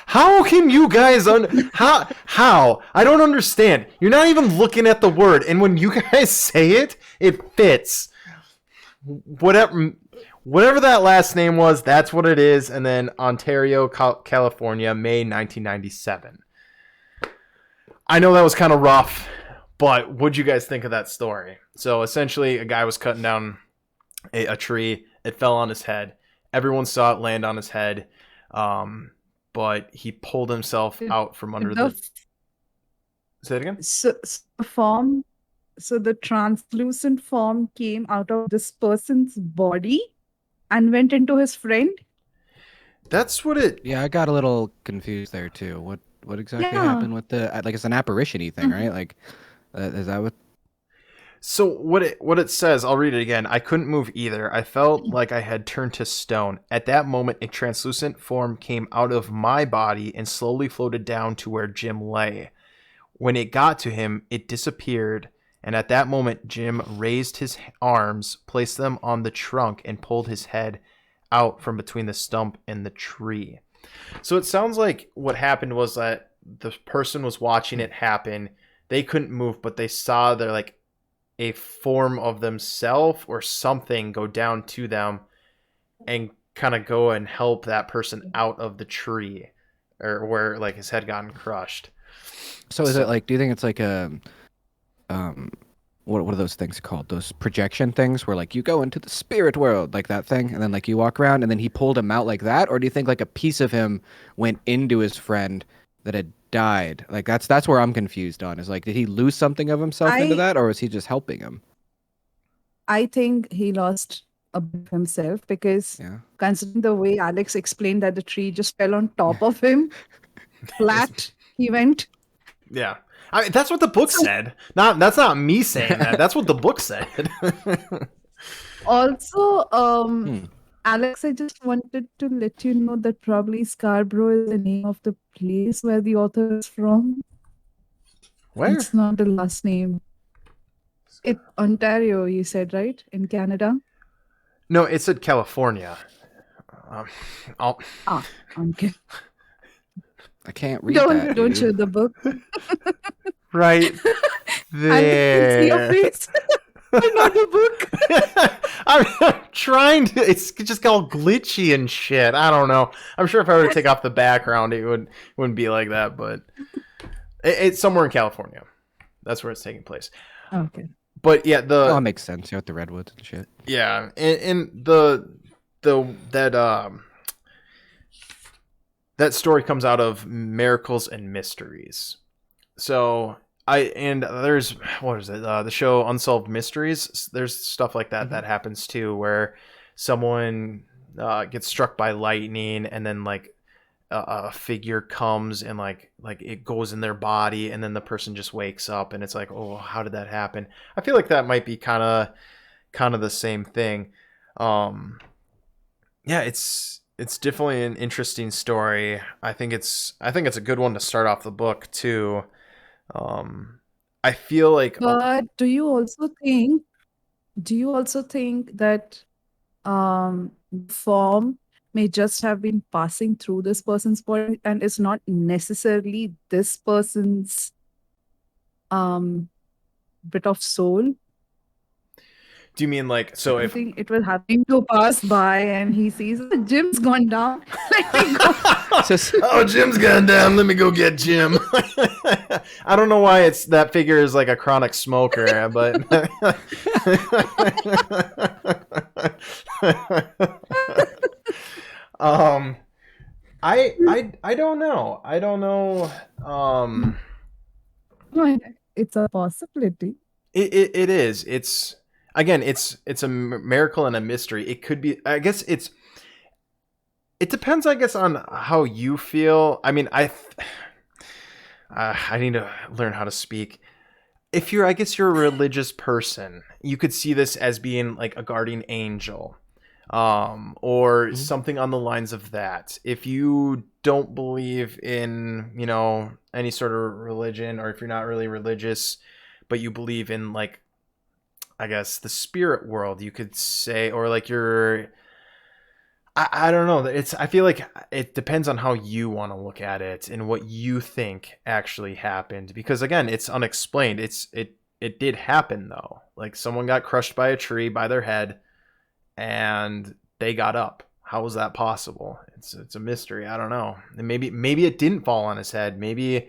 How can you guys how I don't understand. You're not even looking at the word, and when you guys say it, it fits. Whatever that last name was, that's what it is. And then Ontario, California, May 1997. I know that was kind of rough, but what'd you guys think of that story? So essentially, a guy was cutting down a tree. It fell on his head. Everyone saw it land on his head, but he pulled himself out from under the... Say it again? So the translucent form came out of this person's body and went into his friend? That's what it... Yeah, I got a little confused there too. What exactly happened with the... Like, it's an apparition-y thing, right? Like, is that what... So what it says, I'll read it again. I couldn't move either. I felt like I had turned to stone. At that moment, a translucent form came out of my body and slowly floated down to where Jim lay. When it got to him, it disappeared, and at that moment, Jim raised his arms, placed them on the trunk, and pulled his head out from between the stump and the tree. So it sounds like what happened was that the person was watching it happen. They couldn't move, but they saw their like a form of themselves or something go down to them and kind of go and help that person out of the tree, or where like his head gotten crushed. So is it like, do you think it's like a what are those things called? Those projection things where like you go into the spirit world, like that thing, and then like you walk around and then he pulled him out like that? Or do you think like a piece of him went into his friend that had died? Like that's where I'm confused on, is like, did he lose something of himself into that, or was he just helping him? I think he lost a bit of himself, because considering the way Alex explained that the tree just fell on top of him, flat, he went. Yeah. I mean, that's what the book said. That's not me saying that. That's what the book said. Also, Alex, I just wanted to let you know that probably Scarborough is the name of the place where the author is from. Where? It's not the last name. Ontario, you said, right? In Canada? No, it said California. Okay. I can't read that. Don't show the book. Right there. I can see your face. I know the book. I'm trying to. It's just all glitchy and shit. I don't know. I'm sure if I were to take off the background, it wouldn't be like that. But it's somewhere in California. That's where it's taking place. Okay. But yeah, that makes sense. You with the redwoods and shit. Yeah, and that story comes out of Miracles and Mysteries. So there's, what is it? The show Unsolved Mysteries. There's stuff like that that happens too, where someone gets struck by lightning, and then like a figure comes and like it goes in their body, and then the person just wakes up, and it's like, oh, how did that happen? I feel like that might be kind of the same thing. Yeah, it's definitely an interesting story. I think it's a good one to start off the book too. I feel like. But do you also think that form may just have been passing through this person's body and is not necessarily this person's bit of soul? Do you mean like, so I think it was happening to pass by and he sees the Jim's gone down. Let me go. Oh, Jim's gone down. Let me go get Jim. I don't know why that figure is like a chronic smoker, but I don't know. I don't know. No, it's a possibility. It is. It's a miracle and a mystery. It could be. I guess it depends. I guess on how you feel. I mean, I need to learn how to speak. if you're, I guess you're a religious person, you could see this as being like a guardian angel, or something on the lines of that. If you don't believe in, any sort of religion, or if you're not really religious, but you believe in, like, I guess the spirit world, you could say, or like I don't know. I feel like it depends on how you want to look at it and what you think actually happened. Because again, it's unexplained. It did happen though. Like someone got crushed by a tree by their head, and they got up. How was that possible? It's a mystery. I don't know. And maybe it didn't fall on his head. Maybe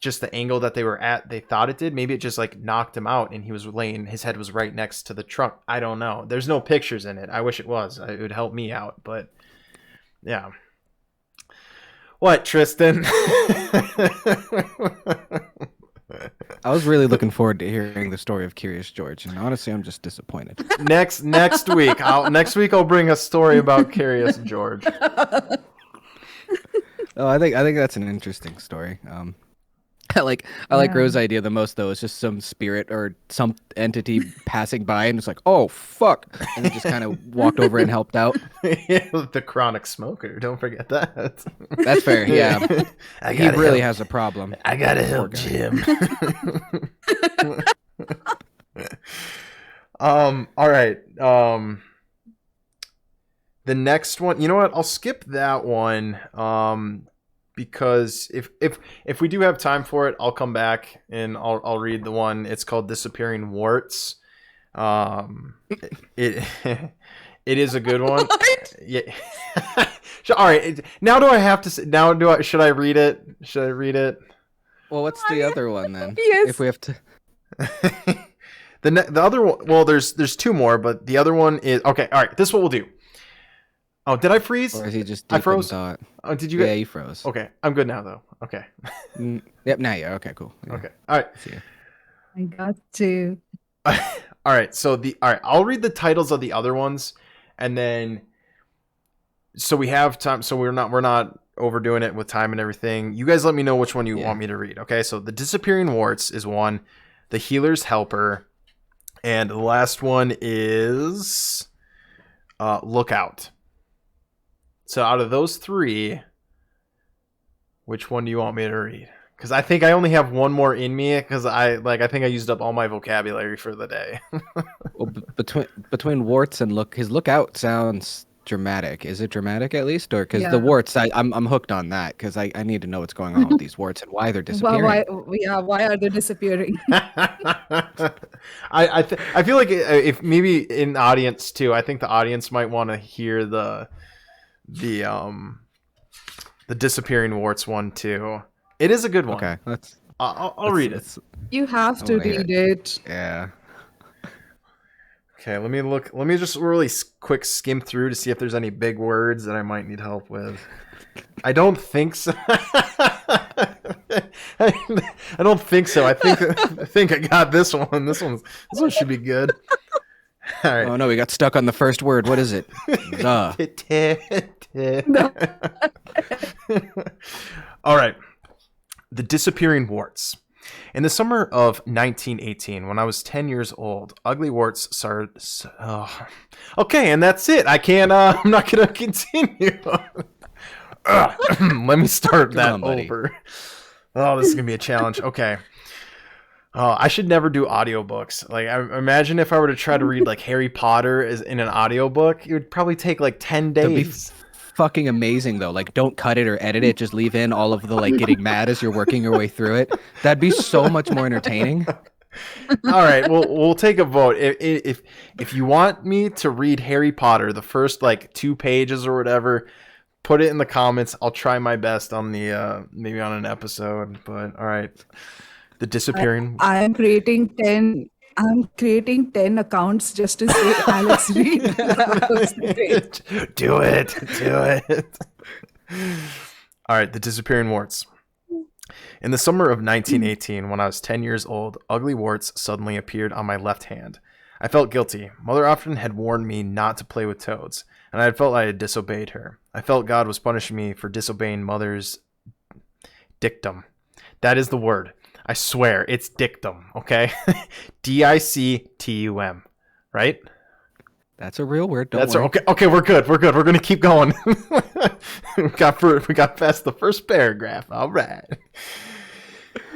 just the angle that they were at, they thought it did. Maybe it just like knocked him out, and his head was right next to the trunk. I don't know. There's no pictures in it. I wish it was. It would help me out, but yeah. What, Tristan? I was really looking forward to hearing the story of Curious George, and honestly, I'm just disappointed. Next week, I'll bring a story about Curious George. Oh, I think that's an interesting story. I like Rose's idea the most though. It's just some spirit or some entity passing by and it's like, oh fuck, and it just kind of walked over and helped out. The chronic smoker. Don't forget that. That's fair. Yeah, he really has a problem. I gotta help Jim. All right. The next one. You know what? I'll skip that one. Because if we do have time for it, I'll come back and I'll read the one. It's called Disappearing Warts. It is a good one. What? Yeah. All right. Now do I have to? Should I read it? Should I read it? Well, what's the other one then? Yes. If we have to. The other one. Well, there's two more, but the other one is okay. All right. This is what we'll do. Oh, did I freeze? Or is he just I deep froze. in thought? Oh, did you? Yeah, you froze. Okay, I'm good now though. Okay. Yep. Now yeah. Okay. Cool. Yeah. Okay. All right. See ya. I got to. All right. I'll read the titles of the other ones, and then so we have time. So we're not overdoing it with time and everything. You guys let me know which one you want me to read. Okay. So the Disappearing Warts is one. The Healer's Helper, and the last one is Lookout. So out of those three, which one do you want me to read? Because I think I only have one more in me. Because I think I used up all my vocabulary for the day. Well, between warts and his lookout sounds dramatic. Is it dramatic at least, or because the warts? I'm hooked on that because I need to know what's going on with these warts and why they're disappearing. Why are they disappearing? I feel like if maybe in the audience too, I think the audience might want to hear the Disappearing Warts one too. It is a good one. Okay, I'll read it. You have to read it. Yeah. Okay, let me look. Let me just really quick skim through to see if there's any big words that I might need help with. I don't think so. I don't think so. I think I got this one. This one should be good. All right. Oh no, we got stuck on the first word. What is it? All right. The Disappearing Warts. In the summer of 1918, when I was 10 years old, ugly warts started. Okay, and that's it. I can't. I'm not gonna continue. Let me start that over. Oh, this is gonna be a challenge. Okay. I should never do audiobooks. Like, I imagine if I were to try to read like Harry Potter in an audiobook, it would probably take like 10 days. That'd be fucking amazing though. Like, don't cut it or edit it. Just leave in all of the like getting mad as you're working your way through it. That'd be so much more entertaining. All right, we'll take a vote. If you want me to read Harry Potter, the first like 2 pages or whatever, put it in the comments. I'll try my best on the maybe on an episode. But all right. The Disappearing. I'm creating 10 accounts just to say Alex Reed. Do it. All right, The Disappearing Warts. In the summer of 1918, when I was 10 years old, ugly warts suddenly appeared on my left hand. I felt guilty. Mother often had warned me not to play with toads, and I had felt I had disobeyed her. I felt God was punishing me for disobeying Mother's dictum. That is the word. I swear, it's dictum, okay? Dictum, right? That's a real word. Don't That's worry. okay, we're good. We're going to keep going. we got past the first paragraph. All right.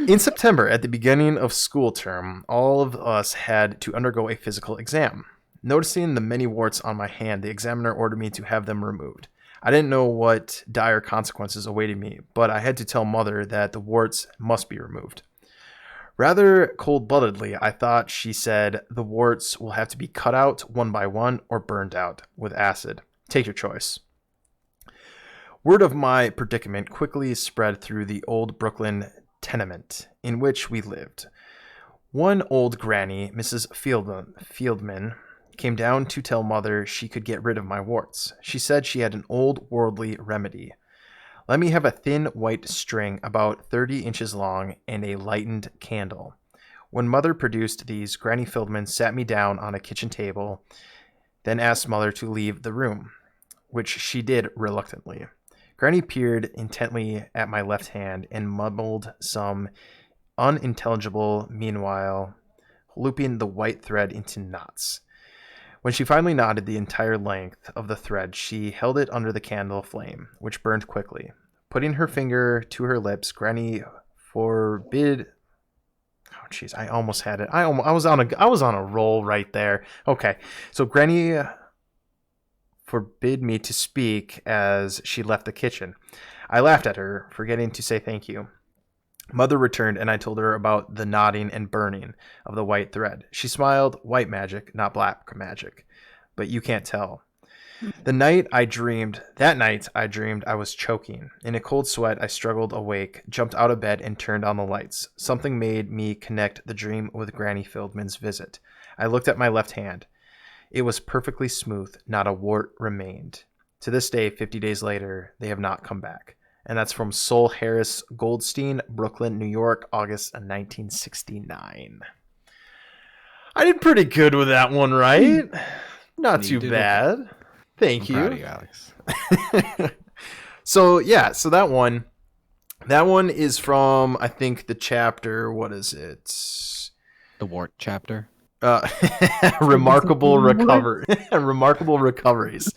In September, at the beginning of school term, all of us had to undergo a physical exam. Noticing the many warts on my hand, the examiner ordered me to have them removed. I didn't know what dire consequences awaited me, but I had to tell Mother that the warts must be removed. Rather cold-bloodedly, I thought she said the warts will have to be cut out one by one or burned out with acid. Take your choice. Word of my predicament quickly spread through the old Brooklyn tenement in which we lived. One old granny, Mrs. Fieldman, came down to tell Mother she could get rid of my warts. She said she had an old worldly remedy. Let me have a thin white string about 30 inches long and a lightened candle. When Mother produced these, Granny Fieldman sat me down on a kitchen table, then asked Mother to leave the room, which she did reluctantly. Granny peered intently at my left hand and mumbled some unintelligible, meanwhile looping the white thread into knots. When she finally knotted the entire length of the thread, she held it under the candle flame, which burned quickly. Putting her finger to her lips, Granny forbid... Oh, jeez, I almost had it. I was on a roll right there. Okay, so Granny forbid me to speak as she left the kitchen. I laughed at her, forgetting to say thank you. Mother returned, and I told her about the knotting and burning of the white thread. She smiled. White magic, not black magic. But you can't tell. That night I dreamed I was choking. In a cold sweat, I struggled awake, jumped out of bed, and turned on the lights. Something made me connect the dream with Granny Fieldman's visit. I looked at my left hand. It was perfectly smooth. Not a wart remained. To this day, 50 days later, they have not come back. And that's from Sol Harris Goldstein, Brooklyn, New York, August 1969. I did pretty good with that one, right? Not too bad. Thank you. Proud of you, Alex. So that one is from, I think, the chapter, what is it? The Wart chapter. Remarkable recoveries.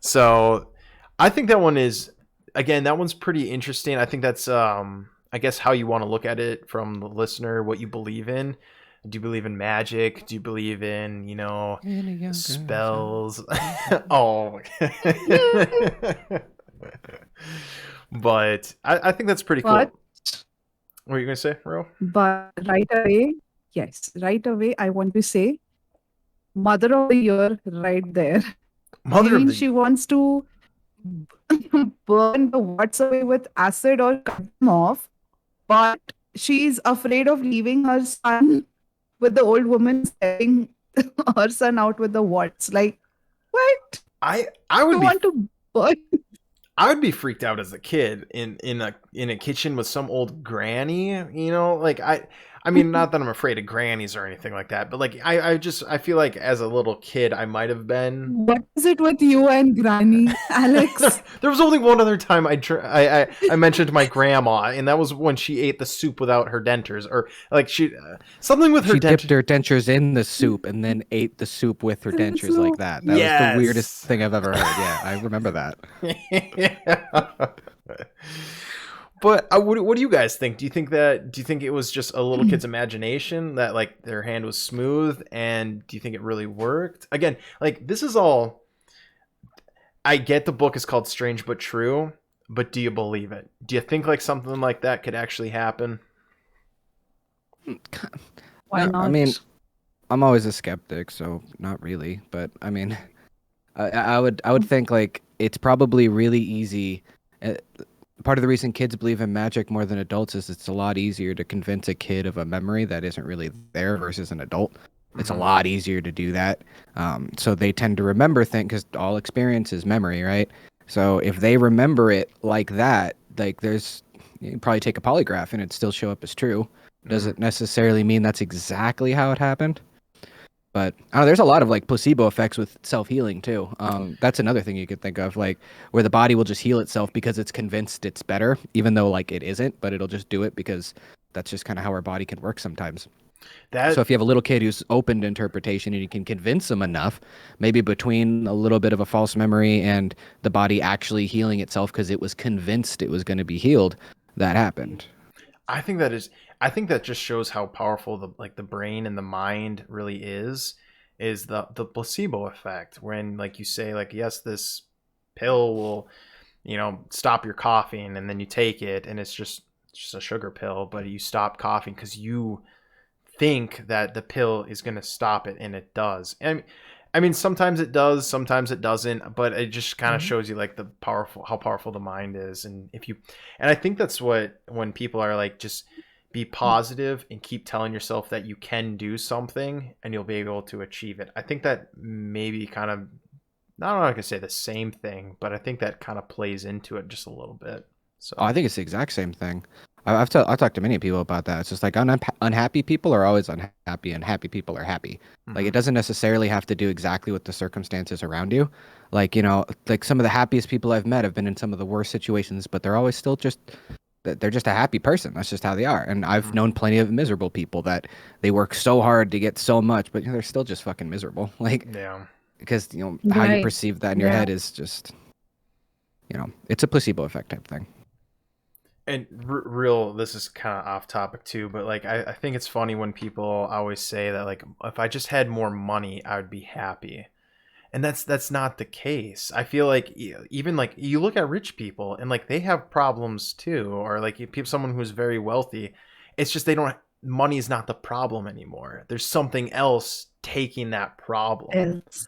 So I think that one is, again, that one's pretty interesting. I think that's, I guess, how you want to look at it from the listener, what you believe in. Do you believe in magic? Do you believe in, spells? Oh. But I think that's pretty cool. What were you going to say, Ro? But right away, I want to say Mother of the Year right there. She wants to burn the warts away with acid or cut them off, but she's afraid of leaving her son with the old woman staring her son out with the warts. Like, what? I would be freaked out as a kid in a kitchen with some old granny, like I mean, not that I'm afraid of grannies or anything like that, but like I feel like as a little kid I might have been. What is it with you and Granny, Alex? There was only one other time I mentioned my grandma, and that was when she ate the soup without her dentures, or like something with her. She dipped her dentures in the soup and then ate the soup with her dentures like that. That was the weirdest thing I've ever heard. Yeah, I remember that. Yeah. But what do you guys think? Do you think it was just a little kid's imagination that like their hand was smooth, and do you think it really worked? Again, like this is all. I get the book is called Strange but True, but do you believe it? Do you think like something like that could actually happen? Why not? I mean, I'm always a skeptic, so not really. But I mean, I would think like it's probably really easy. Part of the reason kids believe in magic more than adults is it's a lot easier to convince a kid of a memory that isn't really there versus an adult. It's a lot easier to do that. So they tend to remember things because all experience is memory, right? So if they remember it like that, like you can probably take a polygraph and it'd still show up as true. Doesn't necessarily mean that's exactly how it happened. But I don't know, there's a lot of like placebo effects with self-healing too. That's another thing you could think of, like where the body will just heal itself because it's convinced it's better, even though like it isn't, but it'll just do it because that's just kind of how our body can work sometimes. That So if you have a little kid who's open to interpretation and you can convince them enough, maybe between a little bit of a false memory and the body actually healing itself because it was convinced it was going to be healed, that happened. I think that just shows how powerful the brain and the mind really is the placebo effect. When, like you say, like, yes, this pill will, stop your coughing, and then you take it and it's just a sugar pill, but you stop coughing because you think that the pill is going to stop it, and it does. And I mean, sometimes it does, sometimes it doesn't, but it just kind of shows you like how powerful the mind is. And I think that's what, when people are like, just be positive and keep telling yourself that you can do something and you'll be able to achieve it. I think that maybe kind of, I don't know if I can say the same thing, but I think that kind of plays into it just a little bit. So I think it's the exact same thing. I've talked to many people about that. It's just like unhappy people are always unhappy, and happy people are happy. Like, it doesn't necessarily have to do exactly with the circumstances around you. Like, like some of the happiest people I've met have been in some of the worst situations, but they're always still they're just a happy person. That's just how they are. And I've known plenty of miserable people that they work so hard to get so much, but they're still just fucking miserable. Like, yeah, because how you Right. perceive that in your Yeah. head is just, it's a placebo effect type thing. And this is kind of off topic too, but like I think it's funny when people always say that, like, if I just had more money, I would be happy. And that's not the case. I feel like even like you look at rich people and like they have problems too, or like someone who's very wealthy, it's just money is not the problem anymore. There's something else taking that problem. Else.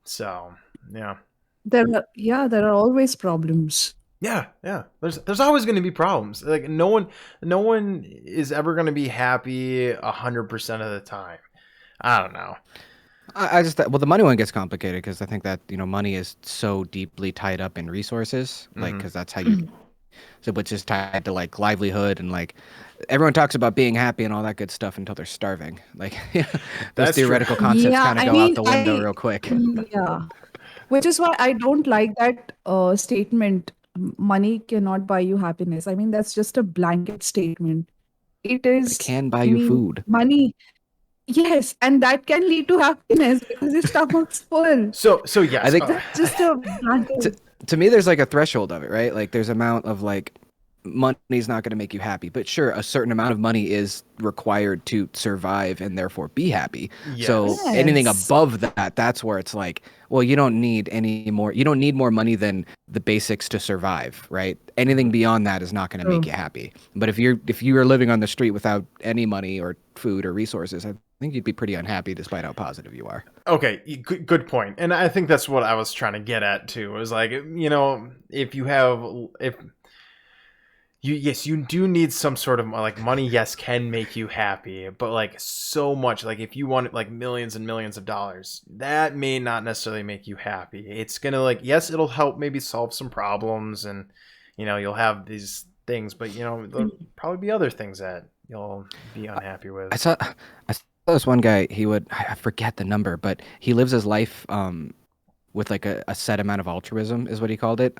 So yeah. There are always problems. Yeah. There's always going to be problems. Like no one is ever going to be happy 100% of the time. I don't know. I just the money one gets complicated because I think that money is so deeply tied up in resources, like, because that's how you, so which is tied to like livelihood, and like everyone talks about being happy and all that good stuff until they're starving. Like those That's true. theoretical concepts Yeah, kind of I go out mean, the window real quick. Yeah. Which is why I don't like that statement, money cannot buy you happiness. I mean, that's just a blanket statement. It It is, can buy I you mean, food. money, yes, and that can lead to happiness because your stomach's full. So yes. I think That's just a blanket. to me, there's like a threshold of it, right? Like there's amount of like money's not going to make you happy, but sure, a certain amount of money is required to survive and therefore be happy. So Yes. anything Yes. above that, that's where it's like, well, you don't need any more. You don't need more money than the basics to survive, right? Anything beyond that is not going to make you happy. But if you are living on the street without any money or food or resources, I think you'd be pretty unhappy despite how positive you are. Okay, good point. And I think that's what I was trying to get at too. Is like, yes, you do need some sort of like money. Yes, can make you happy, but like so much, like if you want like millions and millions of dollars, that may not necessarily make you happy. It's gonna, like, yes, it'll help maybe solve some problems, and you'll have these things, but there'll probably be other things that you'll be unhappy with. I saw this one guy. I forget the number, but he lives his life with like a set amount of altruism, is what he called it.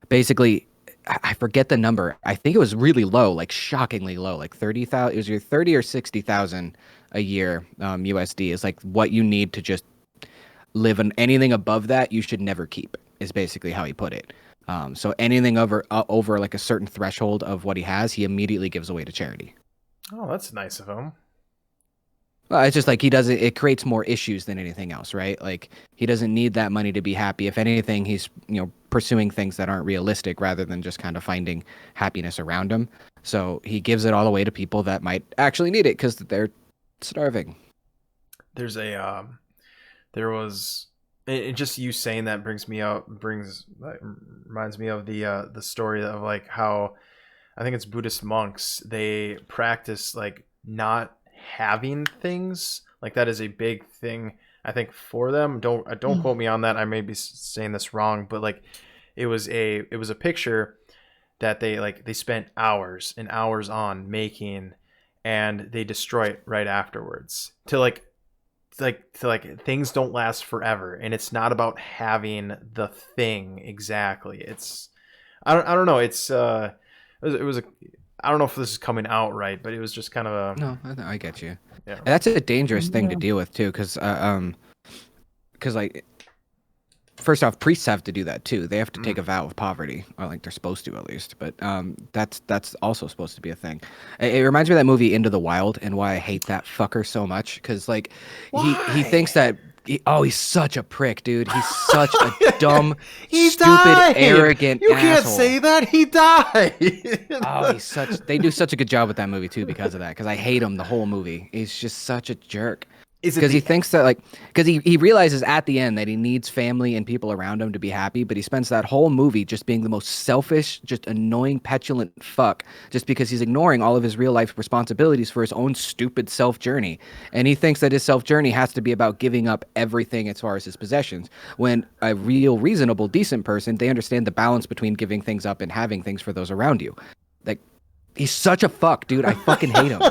Basically, I forget the number. I think it was really low, like shockingly low, like 30,000. It was either 30 or 60,000 a year USD is like what you need to just live. And anything above that, you should never keep. Is basically how he put it. So anything over like a certain threshold of what he has, he immediately gives away to charity. Oh, that's nice of him. Well, it's just like it creates more issues than anything else, right? Like he doesn't need that money to be happy. If anything, he's, pursuing things that aren't realistic rather than just kind of finding happiness around him. So he gives it all away to people that might actually need it because they're starving. There was, just you saying that reminds me of the story of like how, I think it's Buddhist monks, they practice like not having things. Like that is a big thing, I think, for them. Don't quote me on that. I may be saying this wrong, but like it was a picture that they spent hours and hours on making, and they destroy it right afterwards to things don't last forever. And it's not about having the thing exactly. It's I don't know. It's it was I don't know if this is coming out right, but it was just kind of a No, I get you. yeah. And that's a dangerous thing to Yeah. deal with too, because like, first off, priests have to do that too. They have to take a vow of poverty, or like they're supposed to at least. But that's also supposed to be a thing. It reminds me of that movie Into the Wild, and why I hate that fucker so much. Because like he thinks that. He's such a prick, dude. He's such a dumb, He stupid, died! arrogant You can't asshole. say that. He died. Oh, he's such. They do such a good job with that movie too because of that. Because I hate him the whole movie. He's just such a jerk. Is it Because he thinks that because he realizes at the end that he needs family and people around him to be happy, but he spends that whole movie just being the most selfish, just annoying, petulant fuck, just because he's ignoring all of his real life responsibilities for his own stupid self journey. And he thinks that his self journey has to be about giving up everything as far as his possessions. When a real, reasonable, decent person, they understand the balance between giving things up and having things for those around you. Like, he's such a fuck, dude. I fucking hate him.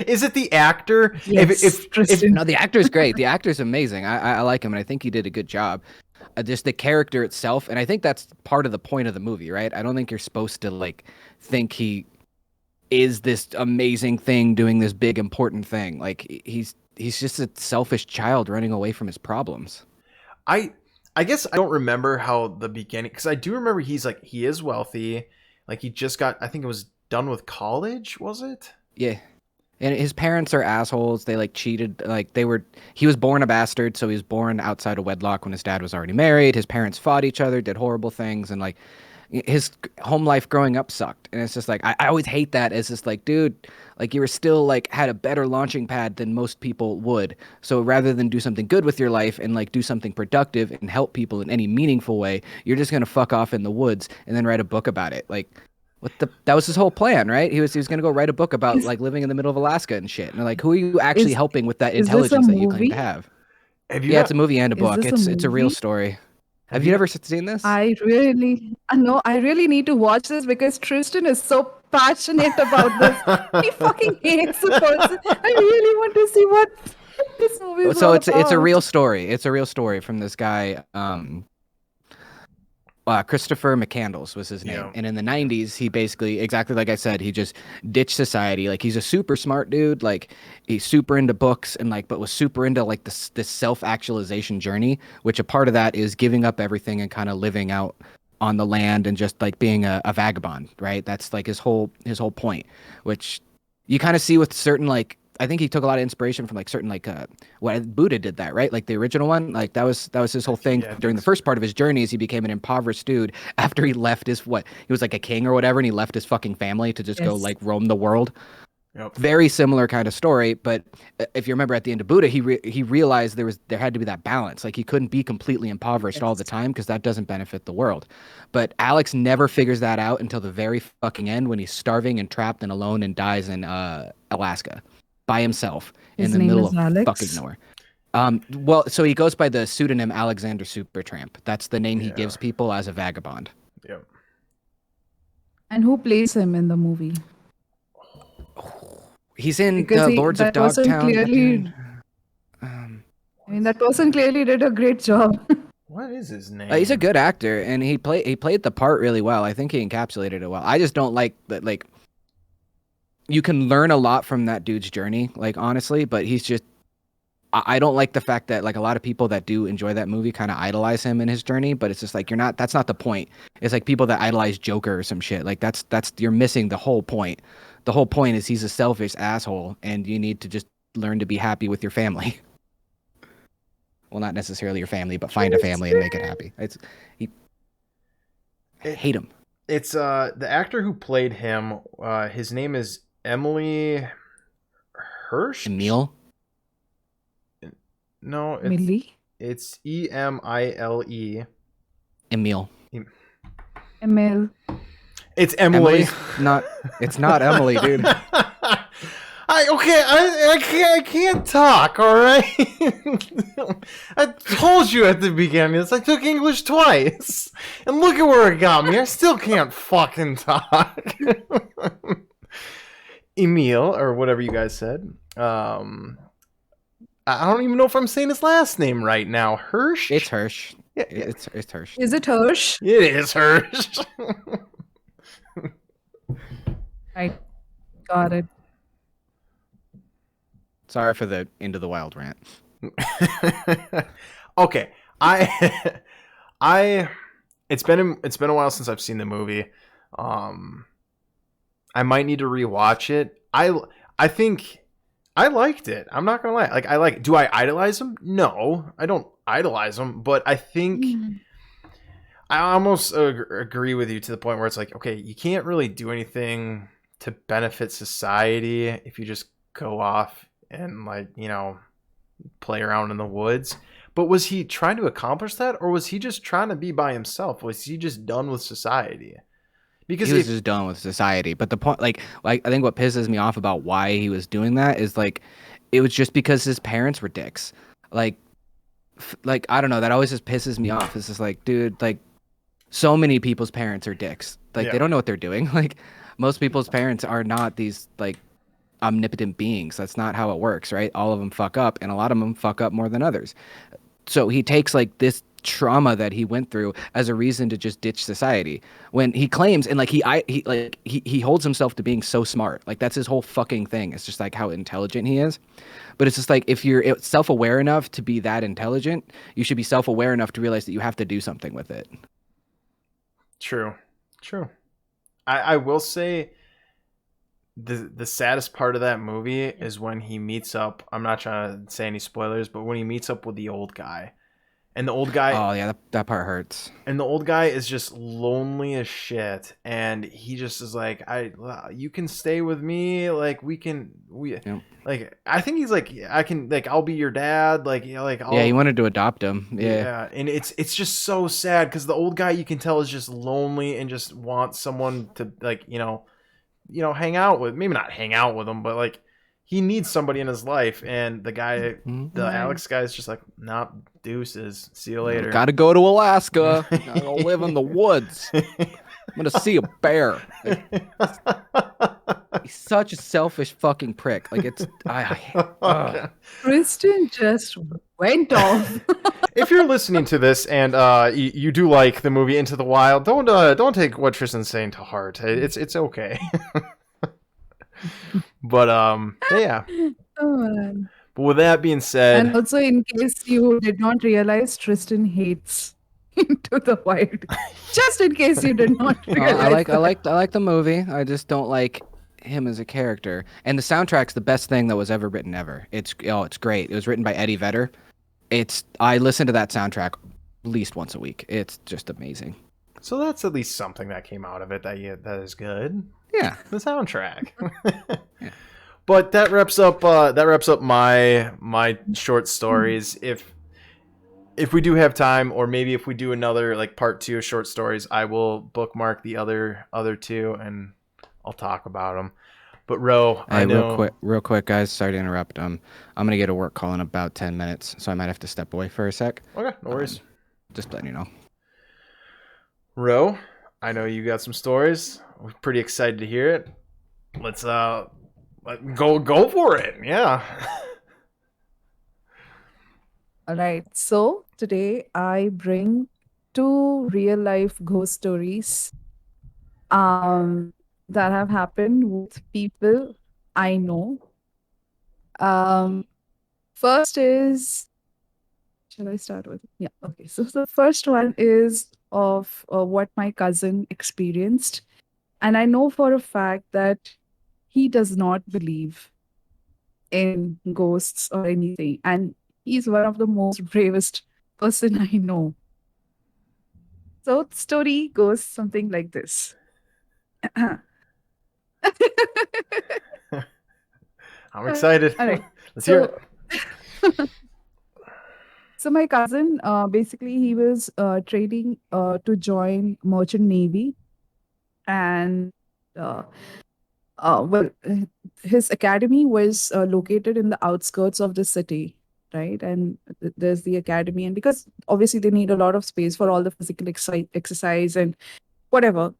Is it the actor? Yes, Tristan. No, the actor's great. The actor's amazing. I like him, and I think he did a good job. Just the character itself, and I think that's part of the point of the movie, right? I don't think you're supposed to like think he is this amazing thing doing this big important thing. Like he's just a selfish child running away from his problems. I guess I don't remember how the beginning, because I do remember he is wealthy. Like he just got, I think it was done with college, was it? Yeah. And his parents are assholes. They like cheated. Like he was born a bastard, so he was born outside of wedlock when his dad was already married. His parents fought each other, did horrible things, and like his home life growing up sucked. And it's just like, I always hate that. It's just like, dude, like you were still like had a better launching pad than most people would. So rather than do something good with your life and like do something productive and help people in any meaningful way, you're just going to fuck off in the woods and then write a book about it. Like, that was his whole plan, right? He was gonna go write a book about like living in the middle of Alaska and shit. And like, who are you actually helping with that is this a intelligence that you claim movie? to have? Have you Yeah, not- it's a movie and a Is book. this a It's a real movie? story. Have you ever seen this? I really need to watch this because Tristan is so passionate about this. He fucking hates the person. I really want to see what this movie is So all it's a about. real story. It's a real story from this guy. Christopher Mccandles was his name. Yeah. And in the 90s, he basically, exactly like I said, he just ditched society. Like, he's a super smart dude. Like, he's super into books and like, but was super into like this self-actualization journey, which a part of that is giving up everything and kind of living out on the land and just like being a vagabond, right? That's like his whole point, which you kind of see with certain like, I think he took a lot of inspiration from like certain like what Buddha did that, right? Like the original one, like that was his whole thing during the first part of his journey as he became an impoverished dude after he left he was like a king or whatever, and he left his fucking family to just go like roam the world. Yep. Very similar kind of story, but if you remember at the end of Buddha, he realized there had to be that balance. Like he couldn't be completely impoverished all the time because that doesn't benefit the world. But Alex never figures that out until the very fucking end when he's starving and trapped and alone and dies in Alaska by himself in the middle of fucking nowhere. Well, so he goes by the pseudonym Alexander Supertramp. That's the name he gives people as a vagabond. Yep. And who plays him in the movie? He's in Because Lords of that person Dogtown. clearly- I mean, that person clearly did a great job. What is his name? He's a good actor, and he played the part really well. I think he encapsulated it well. I just don't like that. Like, you can learn a lot from that dude's journey, like honestly, but he's just. I don't like the fact that like a lot of people that do enjoy that movie kind of idolize him in his journey, but it's just like that's not the point. It's like people that idolize Joker or some shit. Like that's you're missing the whole point. The whole point is he's a selfish asshole, and you need to just learn to be happy with your family. Well, not necessarily your family, but find a family and make it happy. I hate him. It's the actor who played him. His name is Emily Hirsch. Emil? No, Millie? it's Emile. Emil. Emil. It's Emily. It's not Emily, dude. I can't talk, all right? I told you at the beginning this. I took English twice. And look at where it got me. I still can't fucking talk. Emil, or whatever you guys said. I don't even know if I'm saying his last name right now. Hirsch? It's Hirsch. Yeah. It's Hirsch. Is it Hirsch? It is Hirsch. Got it. Sorry for the Into the Wild rant. Okay, I it's been a while since I've seen the movie. I might need to rewatch it. I think I liked it. I'm not gonna lie. Like, I like. Do I idolize him? No, I don't idolize him. But I think I almost agree with you to the point where it's like, okay, you can't really do anything to benefit society if you just go off and, like, play around in the woods. But was he trying to accomplish that, or was he just trying to be by himself? Was he just done with society? Because he was just done with society. But the point, like I think what pisses me off about why he was doing that is like, it was just because his parents were dicks. Like I don't know. That always just pisses me off. It's just like, dude, like, so many people's parents are dicks. Like, they don't know what they're doing. Like, most people's parents are not these like omnipotent beings. That's not how it works, right? All of them fuck up, and a lot of them fuck up more than others. So he takes like this trauma that he went through as a reason to just ditch society when he claims, and like he holds himself to being so smart. Like, that's his whole fucking thing. It's just like how intelligent he is. But it's just like, if you're self-aware enough to be that intelligent, you should be self-aware enough to realize that you have to do something with it. True. I will say the saddest part of that movie is when he meets up. I'm not trying to say any spoilers, but when he meets up with the old guy, and the old guy. Oh yeah, that part hurts. And the old guy is just lonely as shit, and he just is like, you can stay with me, like Yep. like, I think he's like, I can, like, I'll be your dad, like, he wanted to adopt him. Yeah, and it's just so sad because the old guy, you can tell, is just lonely and just wants someone to, like, hang out with. Maybe not hang out with him, but like, he needs somebody in his life, and the guy, the Alex guy, is just like, nah, deuces, see you later. Gotta go to Alaska. Gotta go live in the woods. I'm gonna see a bear. He's such a selfish fucking prick. Like, it's Tristan just went off. If you're listening to this and you do like the movie Into the Wild, don't take what Tristan's saying to heart. It's okay. But yeah. Oh, man. But with that being said, And also, in case you did not realize, Tristan hates Into the Wild. Just in case you did not realize. I like the movie. I just don't like him as a character. And the soundtrack's the best thing that was ever written ever. It's great. It was written by Eddie Vedder. I listen to that soundtrack at least once a week. It's just amazing. So that's at least something that came out of it that is good. Yeah, the soundtrack. Yeah. But that wraps up my short stories. If we do have time, or maybe if we do another, like, part 2 of short stories, I will bookmark the other 2 and I'll talk about them. But Ro, I know real quick, guys. Sorry to interrupt. I'm gonna get a work call in about 10 minutes, so I might have to step away for a sec. Okay, no worries. Just letting you know. Ro, I know you got some stories. We're pretty excited to hear it. Let's go for it. Yeah. All right. So today I bring 2 real life ghost stories that have happened with people I know. First is, shall I start with? Yeah. Okay. So the first one is of what my cousin experienced. And I know for a fact that he does not believe in ghosts or anything. And he's one of the most bravest person I know. So the story goes something like this. I'm excited. All right. Let's hear it. So my cousin, basically, he was training to join merchant navy, and well, his academy was located in the outskirts of the city, right? And there's the academy, and because obviously they need a lot of space for all the physical exercise and whatever.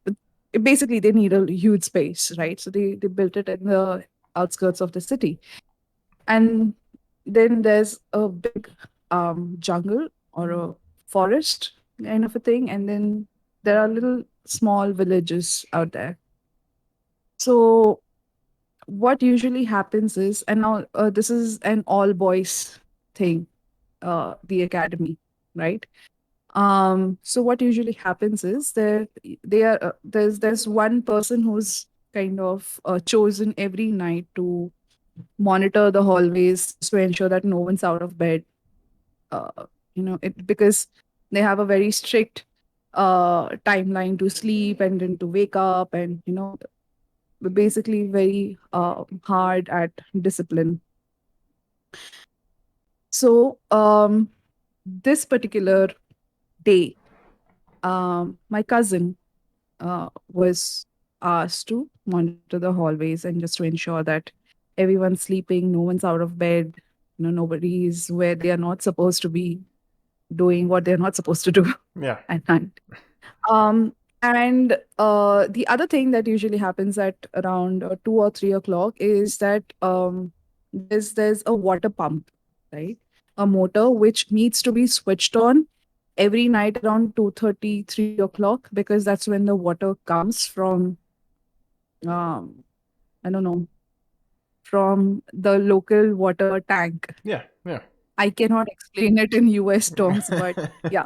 Basically, they need a huge space, right? So they built it in the outskirts of the city, and then there's a big jungle or a forest kind of a thing, and then there are little small villages out there. So what usually happens is, and now this is an all boys thing, the academy, right? So what usually happens is there's one person who's kind of chosen every night to monitor the hallways to ensure that no one's out of bed. Uh, because they have a very strict timeline to sleep and then to wake up, and basically very hard at discipline. So this particular day, my cousin was asked to monitor the hallways and just to ensure that everyone's sleeping, no one's out of bed, nobody is where they are not supposed to be doing what they're not supposed to do Yeah. at night. And the other thing that usually happens at around 2 or 3 o'clock is that there's a water pump, right? A motor which needs to be switched on every night around 2:30, 3 o'clock, because that's when the water comes from um, I don't know, from the local water tank. Yeah. Yeah. I cannot explain it in US terms, but yeah.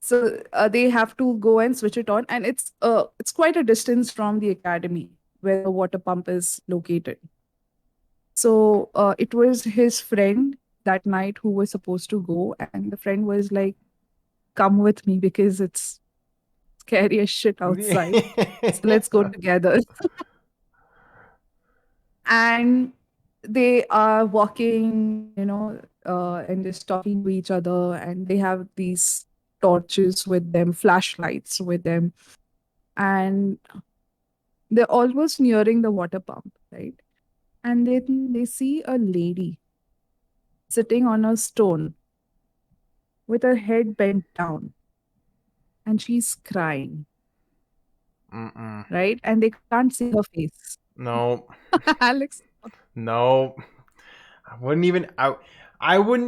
So they have to go and switch it on, and it's quite a distance from the academy where the water pump is located. So it was his friend that night who was supposed to go, and the friend was like, "Come with me because it's scary as shit outside. So let's go together." And they are walking, and just talking to each other, and they have these torches with them, flashlights with them, and they're almost nearing the water pump, right? And then they see a lady sitting on a stone with her head bent down, and she's crying, Mm-mm. right? And they can't see her face. No. Alex. No. I wouldn't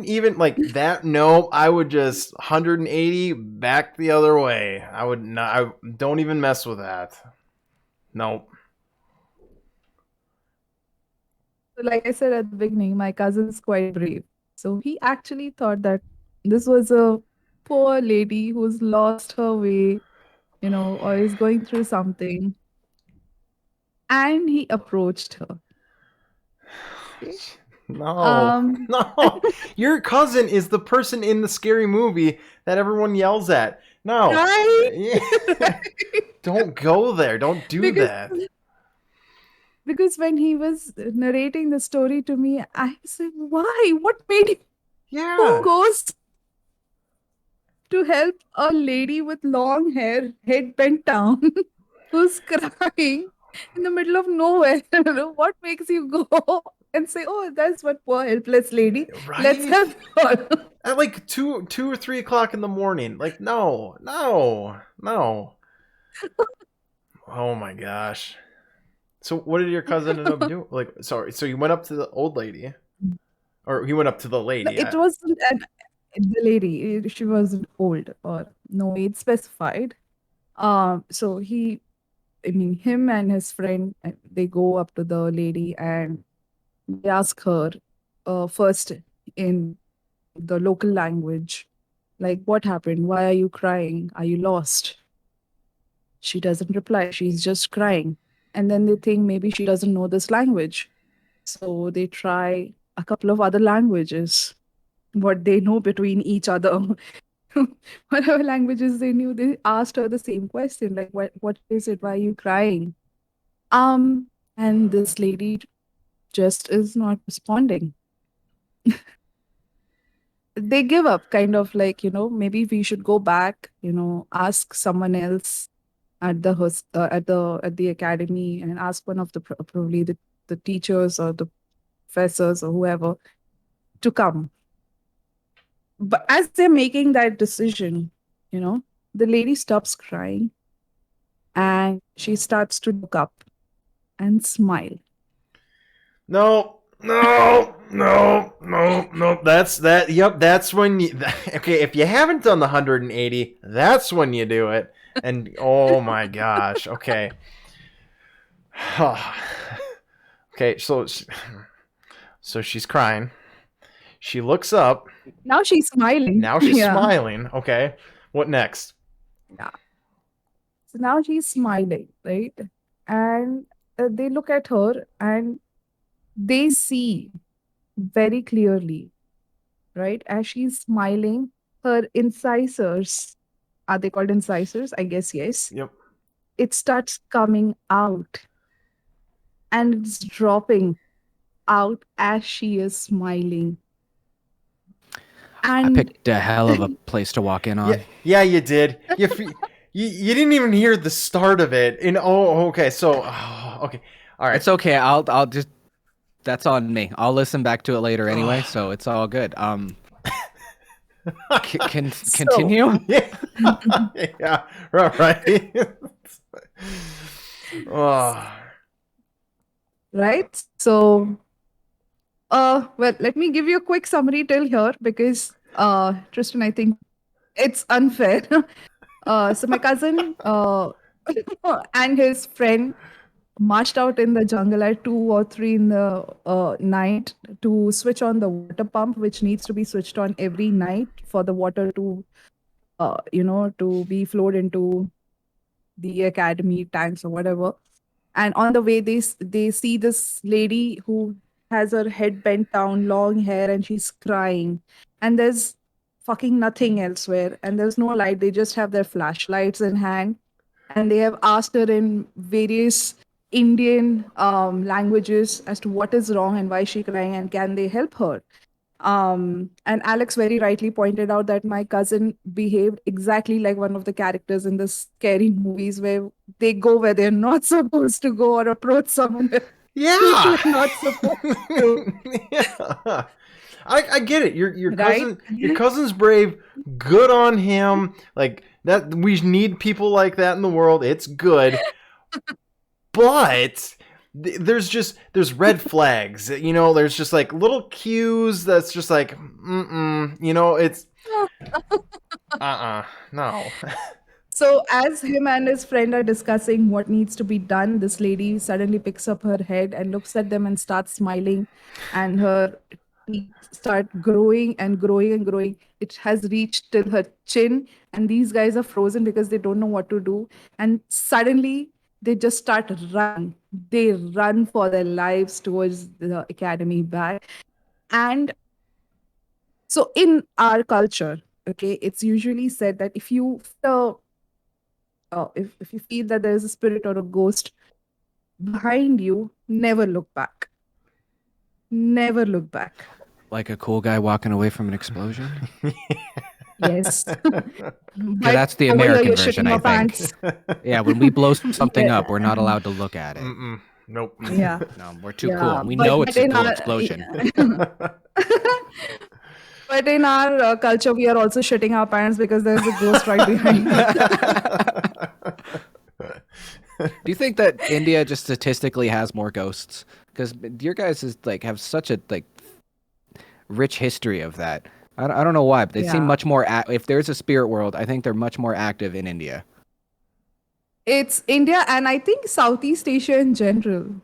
even like that. No, I would just 180 back the other way. I would not. I don't even mess with that. No. So like I said at the beginning, my cousin's quite brave. So he actually thought that this was a poor lady who's lost her way, or is going through something. And he approached her. Okay. No. Um, No. Your cousin is the person in the scary movie that everyone yells at. No. right? Right. Don't go there. Don't do Because that. because when he was narrating the story to me, I said, "Why? What made you? Yeah. Who goes to help a lady with long hair, head bent down, who's crying in the middle of nowhere? What makes you go and say, 'Oh, that's what poor helpless lady. Let's Right? help her.'" At like 2 or 3 o'clock in the morning. Like, no. Oh my gosh. So what did your cousin end up doing? Like, sorry. So you went up to the old lady, or he went up to the No, lady. it wasn't the lady. She wasn't old or no age specified. So him and his friend, they go up to the lady and they ask her first in the local language, like, "What happened? Why are you crying? Are you lost?" She doesn't reply. She's just crying. And then they think maybe she doesn't know this language. So they try a couple of other languages, what they know between each other. Whatever languages they knew, they asked her the same question, like, what is it? Why are you crying? Um, and this lady just is not responding. They give up, kind of like, maybe we should go back, ask someone else at the academy, and ask one of the probably the teachers or the professors or whoever to come. But as they're making that decision, the lady stops crying and she starts to look up and smile. No. That's that. Yep. That's when you. Okay. If you haven't done the 180, that's when you do it. And oh my gosh. Okay. Okay, so she's crying. She looks up. Now she's smiling. Now she's Yeah. smiling. Okay. What next? Yeah. So now she's smiling, right? And they look at her and they see very clearly, right? As she's smiling, her incisors, are they called incisors? I guess yes. Yep. It starts coming out and it's dropping out as she is smiling. I And picked a hell of a place to walk in on. Yeah, you did. You didn't even hear the start of it. And okay. So, okay. All right. It's okay. I'll just. That's on me. I'll listen back to it later anyway, so it's all good. Continue. Yeah. Right. Oh. right? So, well, let me give you a quick summary till here because, Tristan, I think it's unfair. So my cousin and his friend marched out in the jungle at 2 or 3 in the night to switch on the water pump, which needs to be switched on every night for the water to, to be flowed into the academy tanks or whatever. And on the way, they see this lady who has her head bent down, long hair, and she's crying. And there's fucking nothing elsewhere, and there's no light. They just have their flashlights in hand, and they have asked her in various Indian languages as to what is wrong and why she's crying, and can they help her. And Alex very rightly pointed out that my cousin behaved exactly like one of the characters in the scary movies where they go where they're not supposed to go or approach someone where Yeah. they're not supposed to. Yeah. I get it. Your Right? cousin's brave. Good on him. Like that, we need people like that in the world. It's good. But there's red flags. There's just like little cues that's just like it's no. So as him and his friend are discussing what needs to be done, this lady suddenly picks up her head and looks at them and starts smiling, and her teeth start growing and growing and growing. It has reached till her chin, and these guys are frozen because they don't know what to do. And suddenly they just start running. They run for their lives towards the academy back. And so in our culture, okay, it's usually said that if you feel if you feel that there is a spirit or a ghost behind you, never look back. Never look back. Like a cool guy walking away from an explosion. Yes. Yeah, that's the American version, I think. Yeah, when we blow something up, we're not allowed to look at it. Nope. Yeah. No, we're too cool. We know it's a cool explosion. But in our culture, we are also shitting our pants because there's a ghost right behind us. Do you think that India just statistically has more ghosts? Because your guys have such a rich history of that. I don't know why, but they seem much more. If there's a spirit world, I think they're much more active in India. It's India, and I think Southeast Asia in general.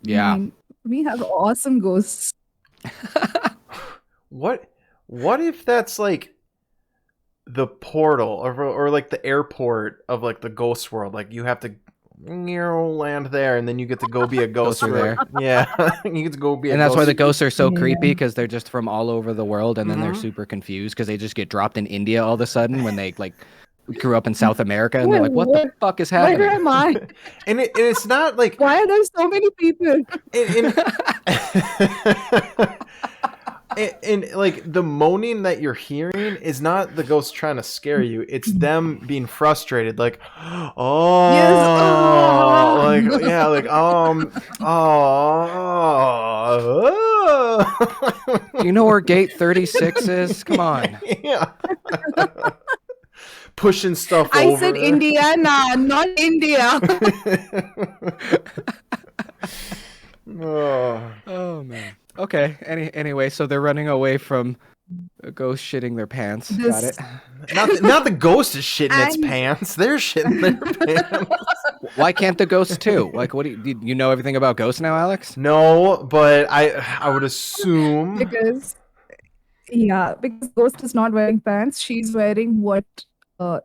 Yeah, I mean, we have awesome ghosts. What if that's like the portal or like the airport of like the ghost world? Like you have to land there, and then you get to go be a ghost there. Yeah, you get to go be. And a that's ghost. why the ghosts are so creepy, because they're just from all over the world, and then they're super confused because they just get dropped in India all of a sudden when they grew up in South America, and they're like, "What the fuck is happening?" Where am I? And it's not like, why are there so many people? And like the moaning that you're hearing is not the ghost trying to scare you. It's them being frustrated, like, oh, Yes, like yeah, like Do you know where gate 36 is? Come on. Yeah. Pushing stuff I over. said Indiana, not India. Oh man. Okay. Anyway, so they're running away from A ghost shitting their pants. Got This it. Not the ghost is shitting its and pants. They're shitting their pants. Why can't the ghost too? Like, what do you know everything about ghosts now, Alex? No, but I would assume. because because Ghost is not wearing pants. She's wearing what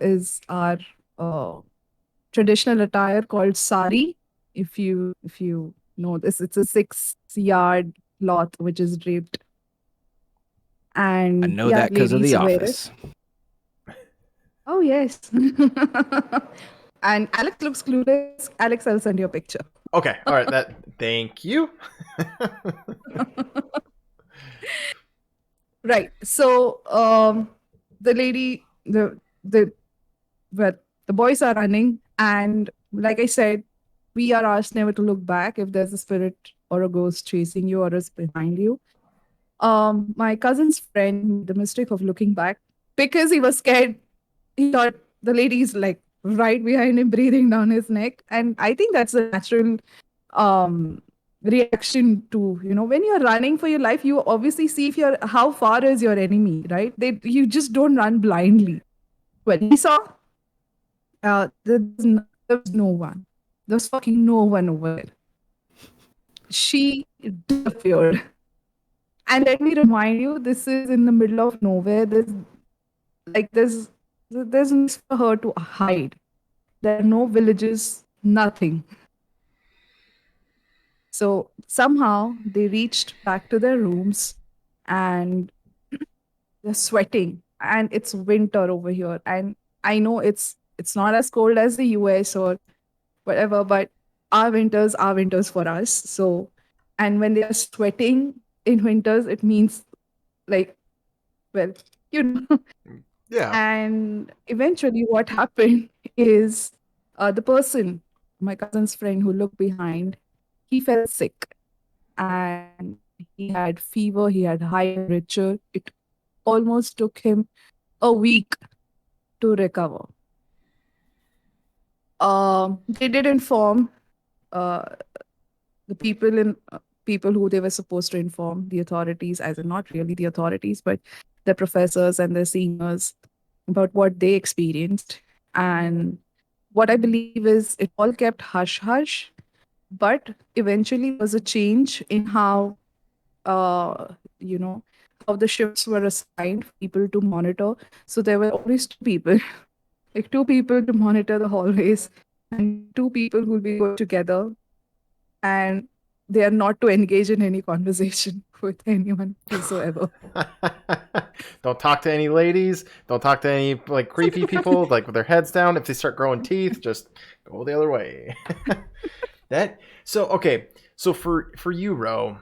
is our uh, traditional attire called sari. If you know this, it's a 6-yard cloth which is draped. I And know that because of The ladies wear it. Office. Oh yes. And Alex looks clueless. Alex, I'll send you a picture. Okay, all right. Thank you. Right. So the lady, well, the boys are running, and like I said, we are asked never to look back if there's a spirit or a ghost chasing you or is behind you. My cousin's friend made the mistake of looking back because he was scared. He thought the lady's like right behind him, breathing down his neck, and I think that's a natural reaction to, when you're running for your life, you obviously see if you're how far is your enemy, right? You just don't run blindly. Well, he saw there was no one. There was fucking no one over there. She disappeared. And let me remind you, this is in the middle of nowhere. There's nothing for her to hide. There are no villages, nothing. So somehow they reached back to their rooms, and they're sweating, and it's winter over here. And I know it's not as cold as the US or whatever, but our winters are winters for us. So, and when they are sweating in winters, it means like, well, you know. Yeah. And eventually, what happened is the person, my cousin's friend who looked behind, he fell sick, and he had fever, he had high temperature. It almost took him a week to recover. They did inform uh, the people who they were supposed to inform, the authorities, as in not really the authorities, but the professors and the seniors, about what they experienced. And what I believe is it all kept hush hush, but eventually there was a change in how uh, you know how the shifts were assigned for people to monitor. So there were always two people, like two people to monitor the hallways, and two people who will be going together, and they are not to engage in any conversation with anyone whatsoever. Don't talk to any ladies. Don't talk to any like creepy people like with their heads down. If they start growing teeth, just go the other way. Okay. So for you, Ro,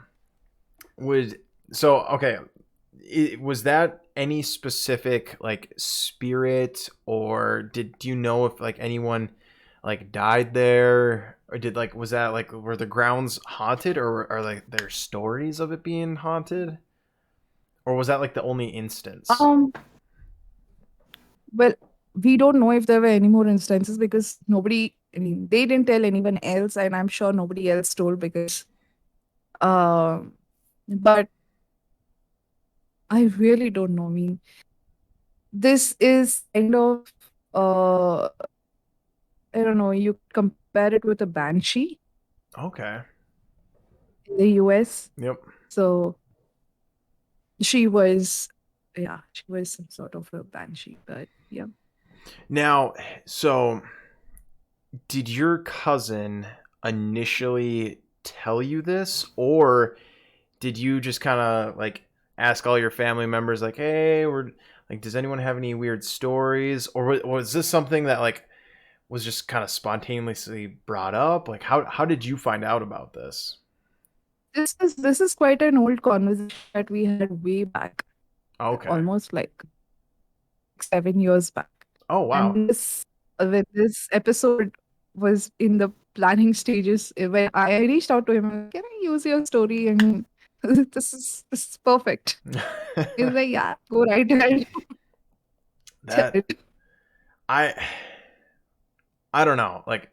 was that any specific like spirit, or do you know if like anyone like died there, or was that like, were the grounds haunted, or are like there stories of it being haunted, or was that like the only instance? Well, we don't know if there were any more instances because nobody, I mean, they didn't tell anyone else, and I'm sure nobody else told because, but I really don't know. I mean, this is kind of, I don't know, you compare it with a banshee Okay. in the US. Yep. So she was some sort of a banshee, but yeah. Now, so did your cousin initially tell you this, or did you just kind of like ask all your family members like, hey, we're like, does anyone have any weird stories, or was this something that like was just kind of spontaneously brought up? Like how did you find out about this? This is quite an old conversation that we had way back, Okay. almost like 7 years back. Oh wow. And when this episode was in the planning stages, when I reached out to him, like, can I use your story? And this is perfect. He's like, yeah, go right ahead. Tell That it. I don't know. Like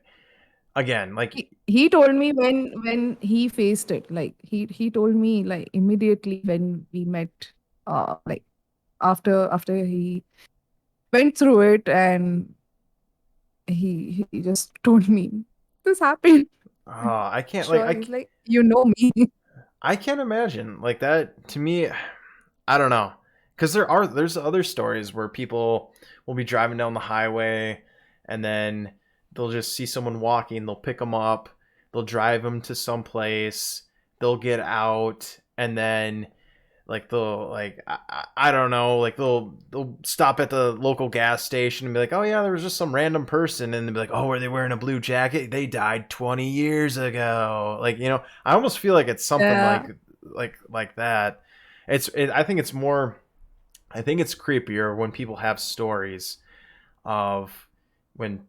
again, like He told me when he faced it, like he told me like immediately when we met, like after he went through it, and he just told me this happened. I can't Sure, like he's like, you know me. I can't imagine like that. To me, I don't know, because there's other stories where people will be driving down the highway, and then they'll just see someone walking, they'll pick them up, they'll drive them to some place, they'll get out, and then like they'll like I don't know, like they'll stop at the local gas station and be like, oh yeah, there was just some random person, and they'll be like, oh, were they wearing a blue jacket? They died 20 years ago. Like, I almost feel like it's something Yeah. like that. I think it's more, I think it's creepier when people have stories of when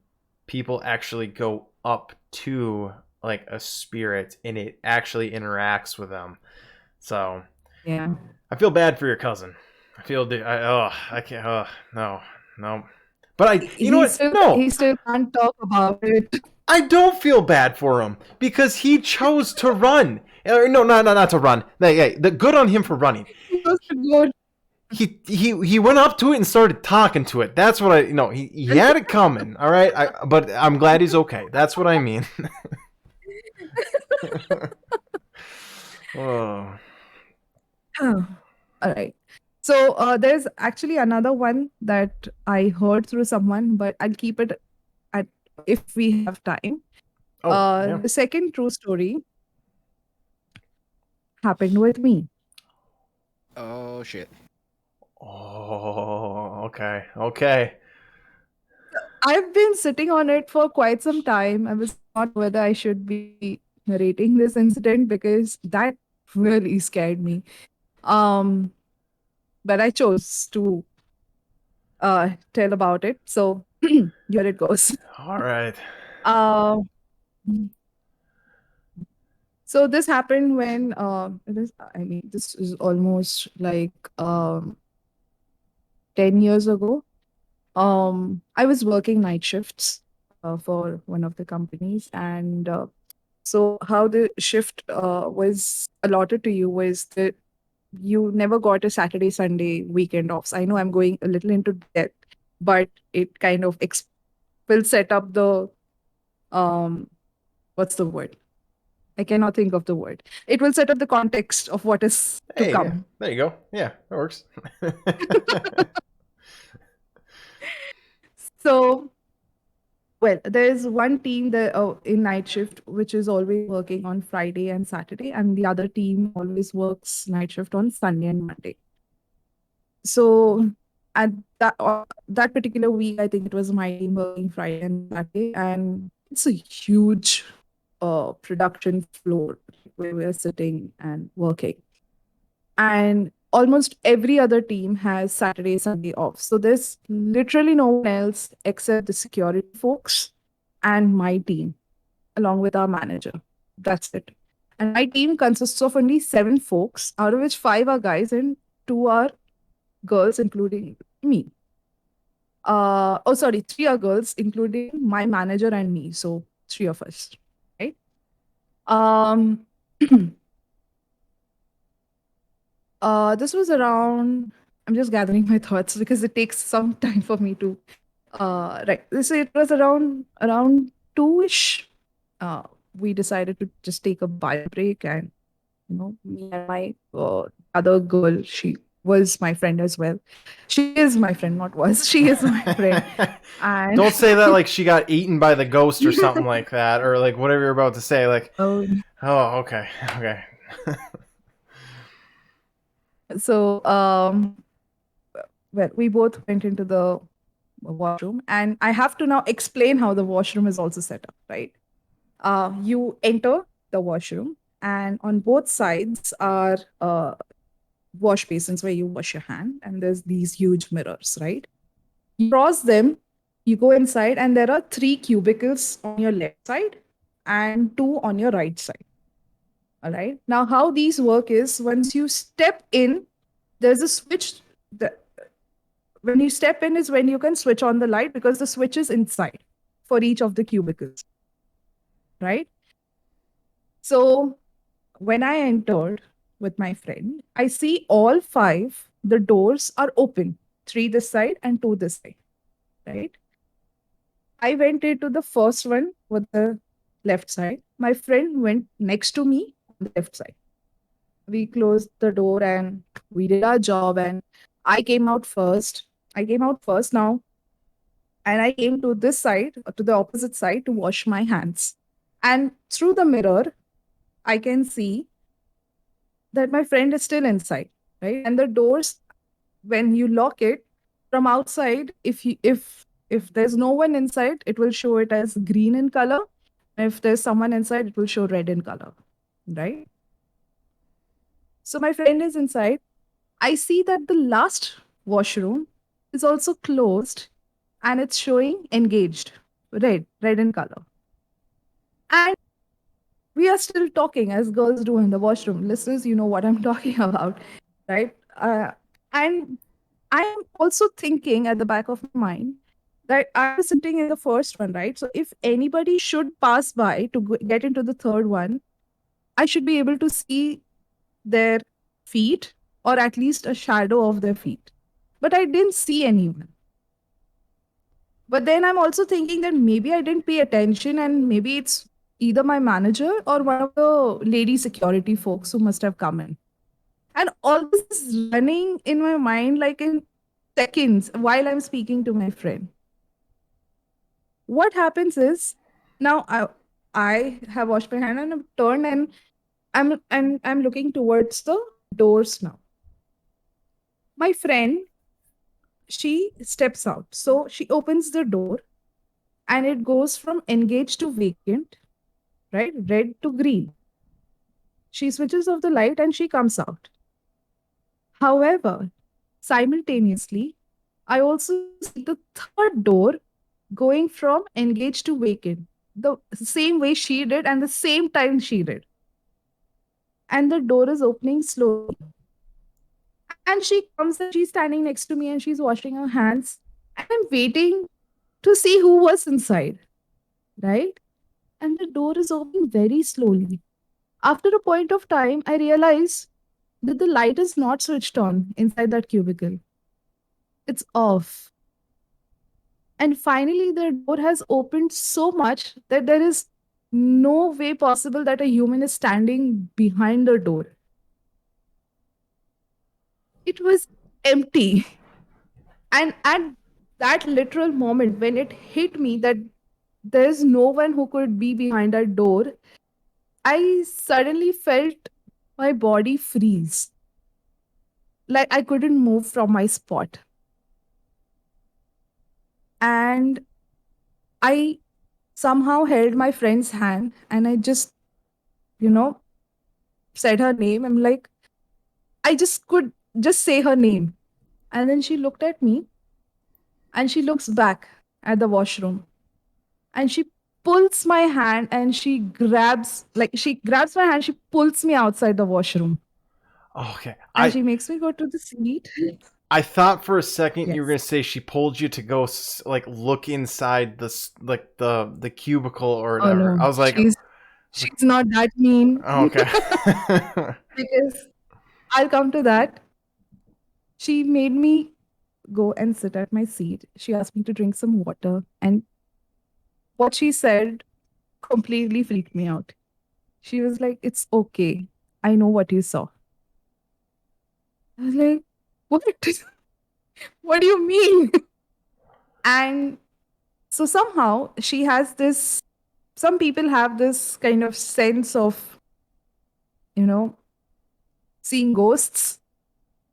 people actually go up to like a spirit and it actually interacts with them. So Yeah. I feel bad for your cousin. I can't. No. But you know He what? still No, he still can't talk about it. I don't feel bad for him because he chose to run. No, not to run. Hey, the good on him for running. He was good. He went up to it and started talking to it. That's what he had it coming. All right, but I'm glad he's okay. That's what I mean. Oh. All right. So there's actually another one that I heard through someone, but I'll keep it at if we have time. Oh, yeah. The second true story happened with me. Oh shit. Oh, okay. I've been sitting on it for quite some time. I was not whether I should be narrating this incident because that really scared me. Um, but I chose to tell about it. So here it goes. All right. Uh, so this happened when this is almost like 10 years ago. I was working night shifts for one of the companies, and so how the shift was allotted to you was that you never got a Saturday, Sunday weekend offs. I know I'm going a little into depth, but it kind of will set up the um, what's the word? I cannot think of the word. It will set up the context of what is to Hey, yeah, come. there you go. Yeah, that works. So, well, there's one team that in night shift which is always working on Friday and Saturday, and the other team always works night shift on Sunday and Monday. So at that particular week, I think it was my team working Friday and Saturday, and it's a huge production floor where we're sitting and working. And almost every other team has Saturday, Sunday off. So there's literally no one else except the security folks and my team, along with our manager. That's it. And my team consists of only 7 folks, out of which 5 are guys and 2 are girls, including me. Oh, sorry, 3 are girls, including my manager and me. So 3 of us, right? Um, this was around. I'm just gathering my thoughts because it takes some time for me to. Right. So it was around 2ish. We decided to just take a bio break, and me and my other girl, she was my friend as well. She is my friend, not was. She is my friend, and Don't say that like she got eaten by the ghost or something like that, or like whatever you're about to say. Like, oh, okay. so well, we both went into the washroom, and I have to now explain how the washroom is also set up, right? You enter the washroom, and on both sides are wash basins where you wash your hand, and there's these huge mirrors, right? You cross them, you go inside, and there are 3 cubicles on your left side and 2 on your right side. All right. Now, how these work is once you step in, there's a switch. When you step in is when you can switch on the light because the switch is inside for each of the cubicles. Right. So when I entered with my friend, I see all 5 the doors are open, 3 this side and 2 this side, right? I went into the first one with the left side. My friend went next to me on the left side. We closed the door and we did our job, and I came out first. I came out first now, and I came to this side, to the opposite side, to wash my hands. And through the mirror, I can see that my friend is still inside, right? And the doors, when you lock it from outside, if there's no one inside, it will show it as green in color. If there's someone inside, it will show red in color, right? So my friend is inside. I see that the last washroom is also closed and it's showing engaged, red in color. And we are still talking as girls do in the washroom. Listeners, you know what I'm talking about, right? And I am also thinking at the back of my mind that I was sitting in the first one, right? So if anybody should pass by to get into the third one, I should be able to see their feet or at least a shadow of their feet. But I didn't see anyone. But then I'm also thinking that maybe I didn't pay attention and maybe it's either my manager or one of the lady security folks who must have come in. And all this is running in my mind like in seconds while I'm speaking to my friend. What happens is now I have washed my hand and I'm turned and I'm looking towards the doors now. My friend, she steps out. So she opens the door and it goes from engaged to vacant, right? Red to green. She switches off the light and she comes out. However, simultaneously, I also see the third door going from engaged to vacant, the same way she did and the same time she did. And the door is opening slowly. And she comes and she's standing next to me and she's washing her hands. And I'm waiting to see who was inside, right? And the door is opening very slowly. After a point of time, I realize that the light is not switched on inside that cubicle. It's off. And finally, the door has opened so much that there is no way possible that a human is standing behind the door. It was empty. And at that literal moment, when it hit me that there's no one who could be behind that door, I suddenly felt my body freeze. Like I couldn't move from my spot. And I somehow held my friend's hand and I just, you know, said her name. I'm like, I just could just say her name. And then she looked at me and she looks back at the washroom and she pulls my hand and she grabs my hand, she pulls me outside the washroom. Okay. And she makes me go to the seat. I thought for a second you were Yes. gonna say she pulled you to go like look inside the cubicle or Oh whatever. no, I was like, she's not that mean. okay. Because I'll come to that. She made me go and sit at my seat. She asked me to drink some water. And what she said completely freaked me out. She was like, "It's okay. I know what you saw." I was like, "What? What do you mean?" And so somehow she has this, some people have this kind of sense of, you know, seeing ghosts,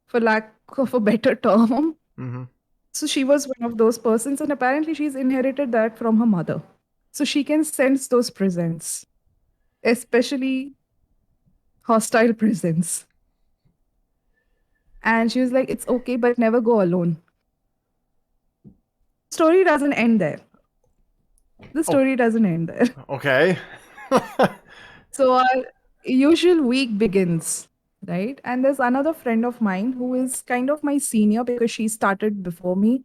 for lack of a better term. Mm-hmm. So she was one of those persons, and apparently she's inherited that from her mother. So she can sense those presence, especially hostile presence. And she was like, "It's okay, but never go alone." Story doesn't end there. The story doesn't end there. Okay. So our usual week begins, right? And there's another friend of mine who is kind of my senior because she started before me,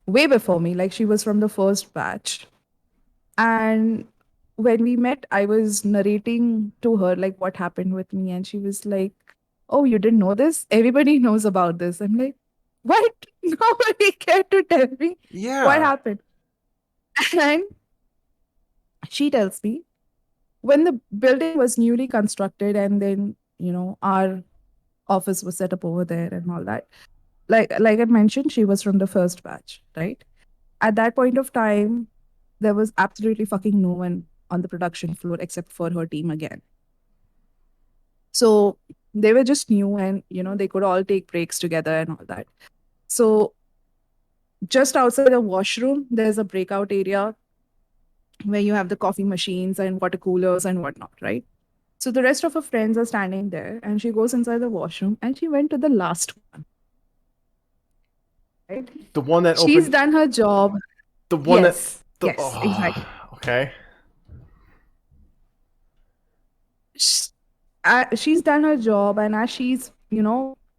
way before me, like she was from the first batch. And when we met, I was narrating to her like what happened with me, and she was like, "Oh, you didn't know this? Everybody knows about this." I'm like, "What? Nobody cared to tell me what Yeah. happened." And she tells me, when the building was newly constructed and then, our office was set up over there and all that. Like I mentioned, she was from the first batch, right? At that point of time, there was absolutely fucking no one on the production floor except for her team again. So they were just new and, they could all take breaks together and all that. So just outside the washroom, there's a breakout area where you have the coffee machines and water coolers and whatnot, right? So the rest of her friends are standing there and she goes inside the washroom and she went to the last one. Right? The one that She's opened. done her job. The one Yes. that. Yes, exactly. Okay. She's done her job, and as she's,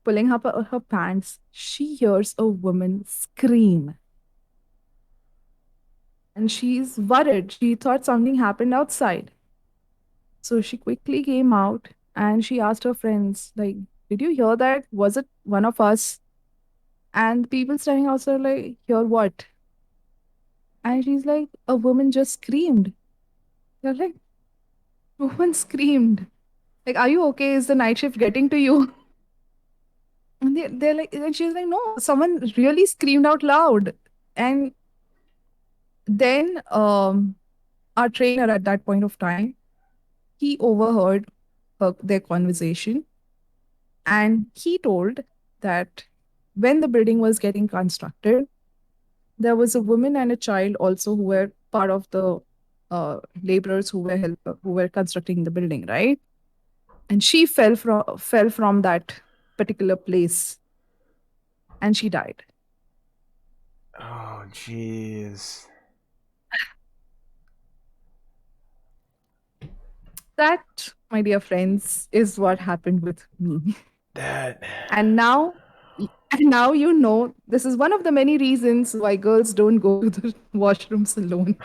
pulling up her pants, she hears a woman scream. And she's worried. She thought something happened outside. So she quickly came out and she asked her friends, like, "Did you hear that? Was it one of us?" And the people standing outside, like, "Hear what?" And she's like, "A woman just screamed." They're like, "Woman screamed. Like, are you okay? Is the night shift getting to you?" And they're like, and she's like, "No, someone really screamed out loud." And then our trainer at that point of time, he overheard their conversation and he told that when the building was getting constructed, there was a woman and a child also who were part of the laborers who were constructing the building, right? And she fell from that particular place and she died. Oh, jeez. That, my dear friends, is what happened with me. That. And now, this is one of the many reasons why girls don't go to the washrooms alone.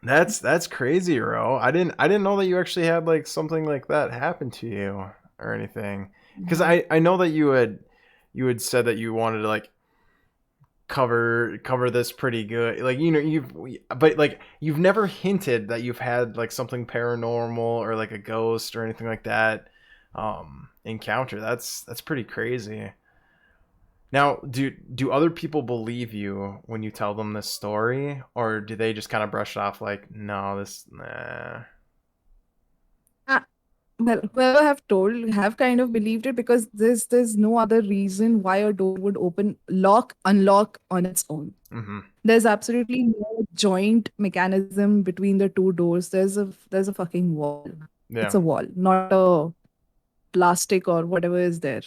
That's crazy, Ro. I didn't know that you actually had like something like that happen to you or anything. Because I know that you had said that you wanted to like cover this pretty good. Like, but like you've never hinted that you've had like something paranormal or like a ghost or anything like that encounter. That's pretty crazy. Now, do other people believe you when you tell them this story, or do they just kind of brush it off like, no, this, nah? Well, whoever have kind of believed it because there's no other reason why a door would open, lock, unlock on its own. Mm-hmm. There's absolutely no joint mechanism between the two doors. There's a fucking wall. Yeah. It's a wall, not a plastic or whatever is there.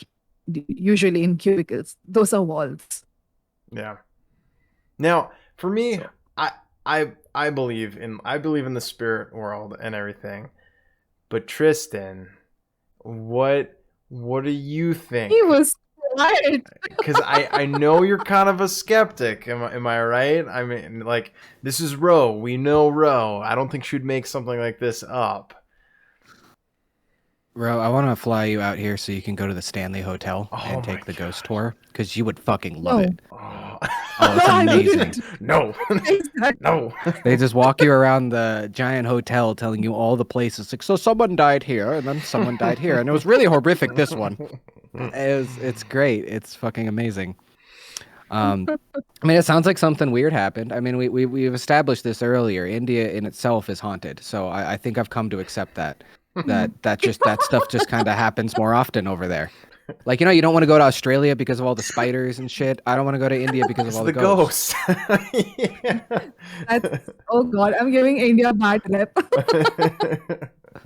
Usually in cubicles, those are walls. Yeah. Now, for me, So, I believe in the spirit world and everything. But Tristan, what do you think? he was quiet. Because I know you're kind of a skeptic. Am I right? I mean, like, this is Ro. We know Ro. I don't think she'd make something like this up. Bro, I want to fly you out here so you can go to the Stanley Hotel and take the ghost tour because you would fucking love it. Oh, it's amazing. No. Exactly. No. They just walk you around the giant hotel telling you all the places. Like, so someone died here and then someone died here. And it was really horrific, this one. It's great. It's fucking amazing. I mean, it sounds like something weird happened. I mean, we've established this earlier. India in itself is haunted. So I think I've come to accept that stuff just kind of happens more often over there. Like, you don't want to go to Australia because of all the spiders and shit. I don't want to go to India because of all the ghosts. Oh god, I'm giving India a bad rep.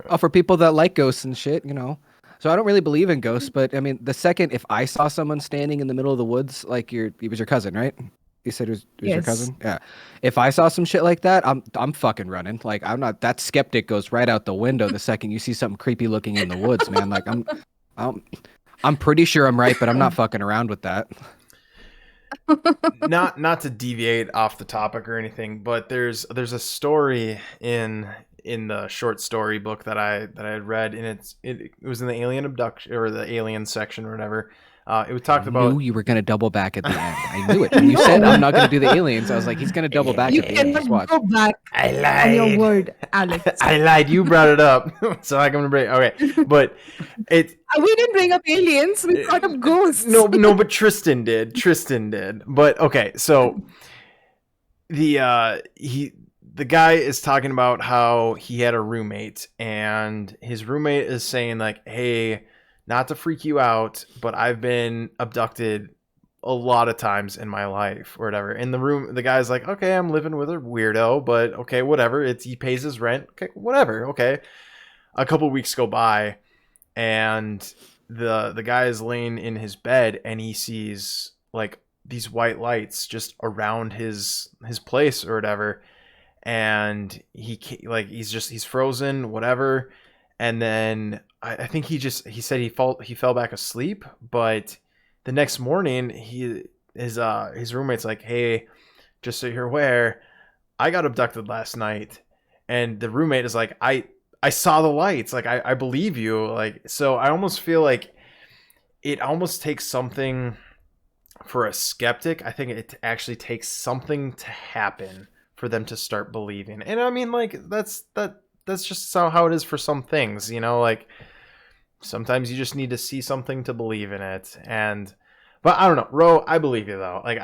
Oh, for people that like ghosts and shit, So I don't really believe in ghosts, but I mean, the second if I saw someone standing in the middle of the woods, like he was your cousin, right? You said it was your cousin? Yeah. If I saw some shit like that, I'm fucking running. Like, I'm not, that skeptic goes right out the window the second you see something creepy looking in the woods, man. Like, I'm pretty sure I'm right, but I'm not fucking around with that. Not to deviate off the topic or anything, but there's a story in in the short story book that I had read, and it was in the alien abduction or the alien section or whatever. It was talked about. I knew you were going to double back at the end. I knew it. When you said I'm not going to do the aliens, I was like, he's going to double back You at the end. Just cannot watch. go back I on lied. your word, Alex. I lied. You brought it up, so I can break. Okay, but it. We didn't bring up aliens. We brought up ghosts. No, but Tristan did. But okay, so the guy is talking about how he had a roommate, and his roommate is saying like, "Hey, not to freak you out, but I've been abducted a lot of times in my life or whatever." In the room, the guy's like, "Okay, I'm living with a weirdo, but okay, whatever. He pays his rent. Okay, whatever. Okay." A couple weeks go by, and the guy is laying in his bed, and he sees like these white lights just around his place or whatever, and he's frozen, whatever. And then I think he said he fell back asleep, but the next morning his roommate's like, "Hey, just so you're aware, I got abducted last night." And the roommate is like, I saw the lights, like I believe you. Like, so I almost feel like it almost takes something for a skeptic. I think it actually takes something to happen for them to start believing. And I mean, like, that's just how it is for some things, you know, like sometimes you just need to see something to believe in it. But I don't know, Ro, I believe you though. Like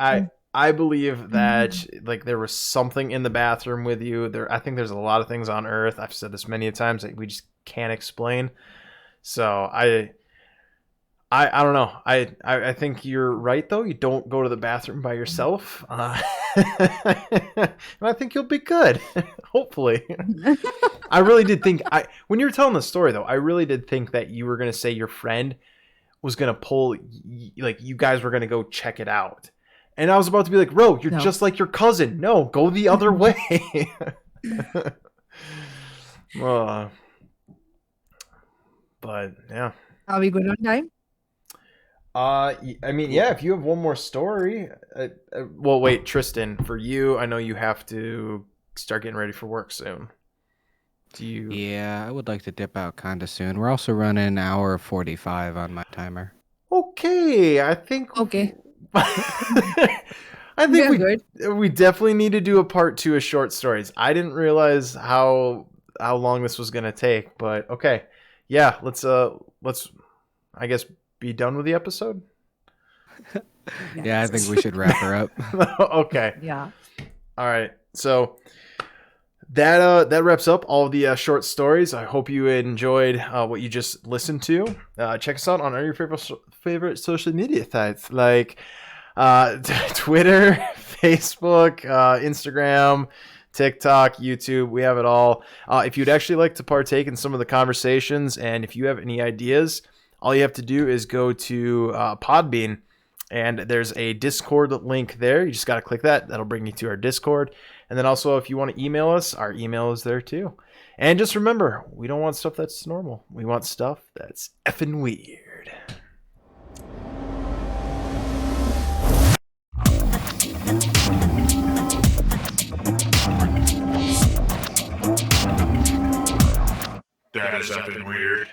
I believe that like there was something in the bathroom with you. I think there's a lot of things on Earth. I've said this many times that we just can't explain. So I don't know. I think you're right though. You don't go to the bathroom by yourself, and I think you'll be good. Hopefully. I really did think when you were telling the story though, I really did think that you were gonna say your friend was gonna pull, like you guys were gonna go check it out, and I was about to be like, "Ro, you're just like your cousin. No, go the other way." But yeah. Are we good on time? I mean, yeah, if you have one more story. Well, wait, Tristan, for you, I know you have to start getting ready for work soon. Do you? Yeah, I would like to dip out kind of soon. We're also running an hour 45 on my timer. Okay, I think. Okay. I think we definitely need to do a part 2 of short stories. I didn't realize how long this was gonna take, but okay, yeah, let's I guess be done with the episode. Yeah, I think we should wrap her up. Okay. Yeah. All right. So that wraps up all the short stories. I hope you enjoyed what you just listened to. Check us out on all your favorite social media sites like Twitter, Facebook, Instagram, TikTok, YouTube. We have it all. If you'd actually like to partake in some of the conversations, and if you have any ideas, all you have to do is go to Podbean, and there's a Discord link there. You just got to click that. That'll bring you to our Discord. And then also, if you want to email us, our email is there too. And just remember, we don't want stuff that's normal. We want stuff that's effing weird. That is effing weird.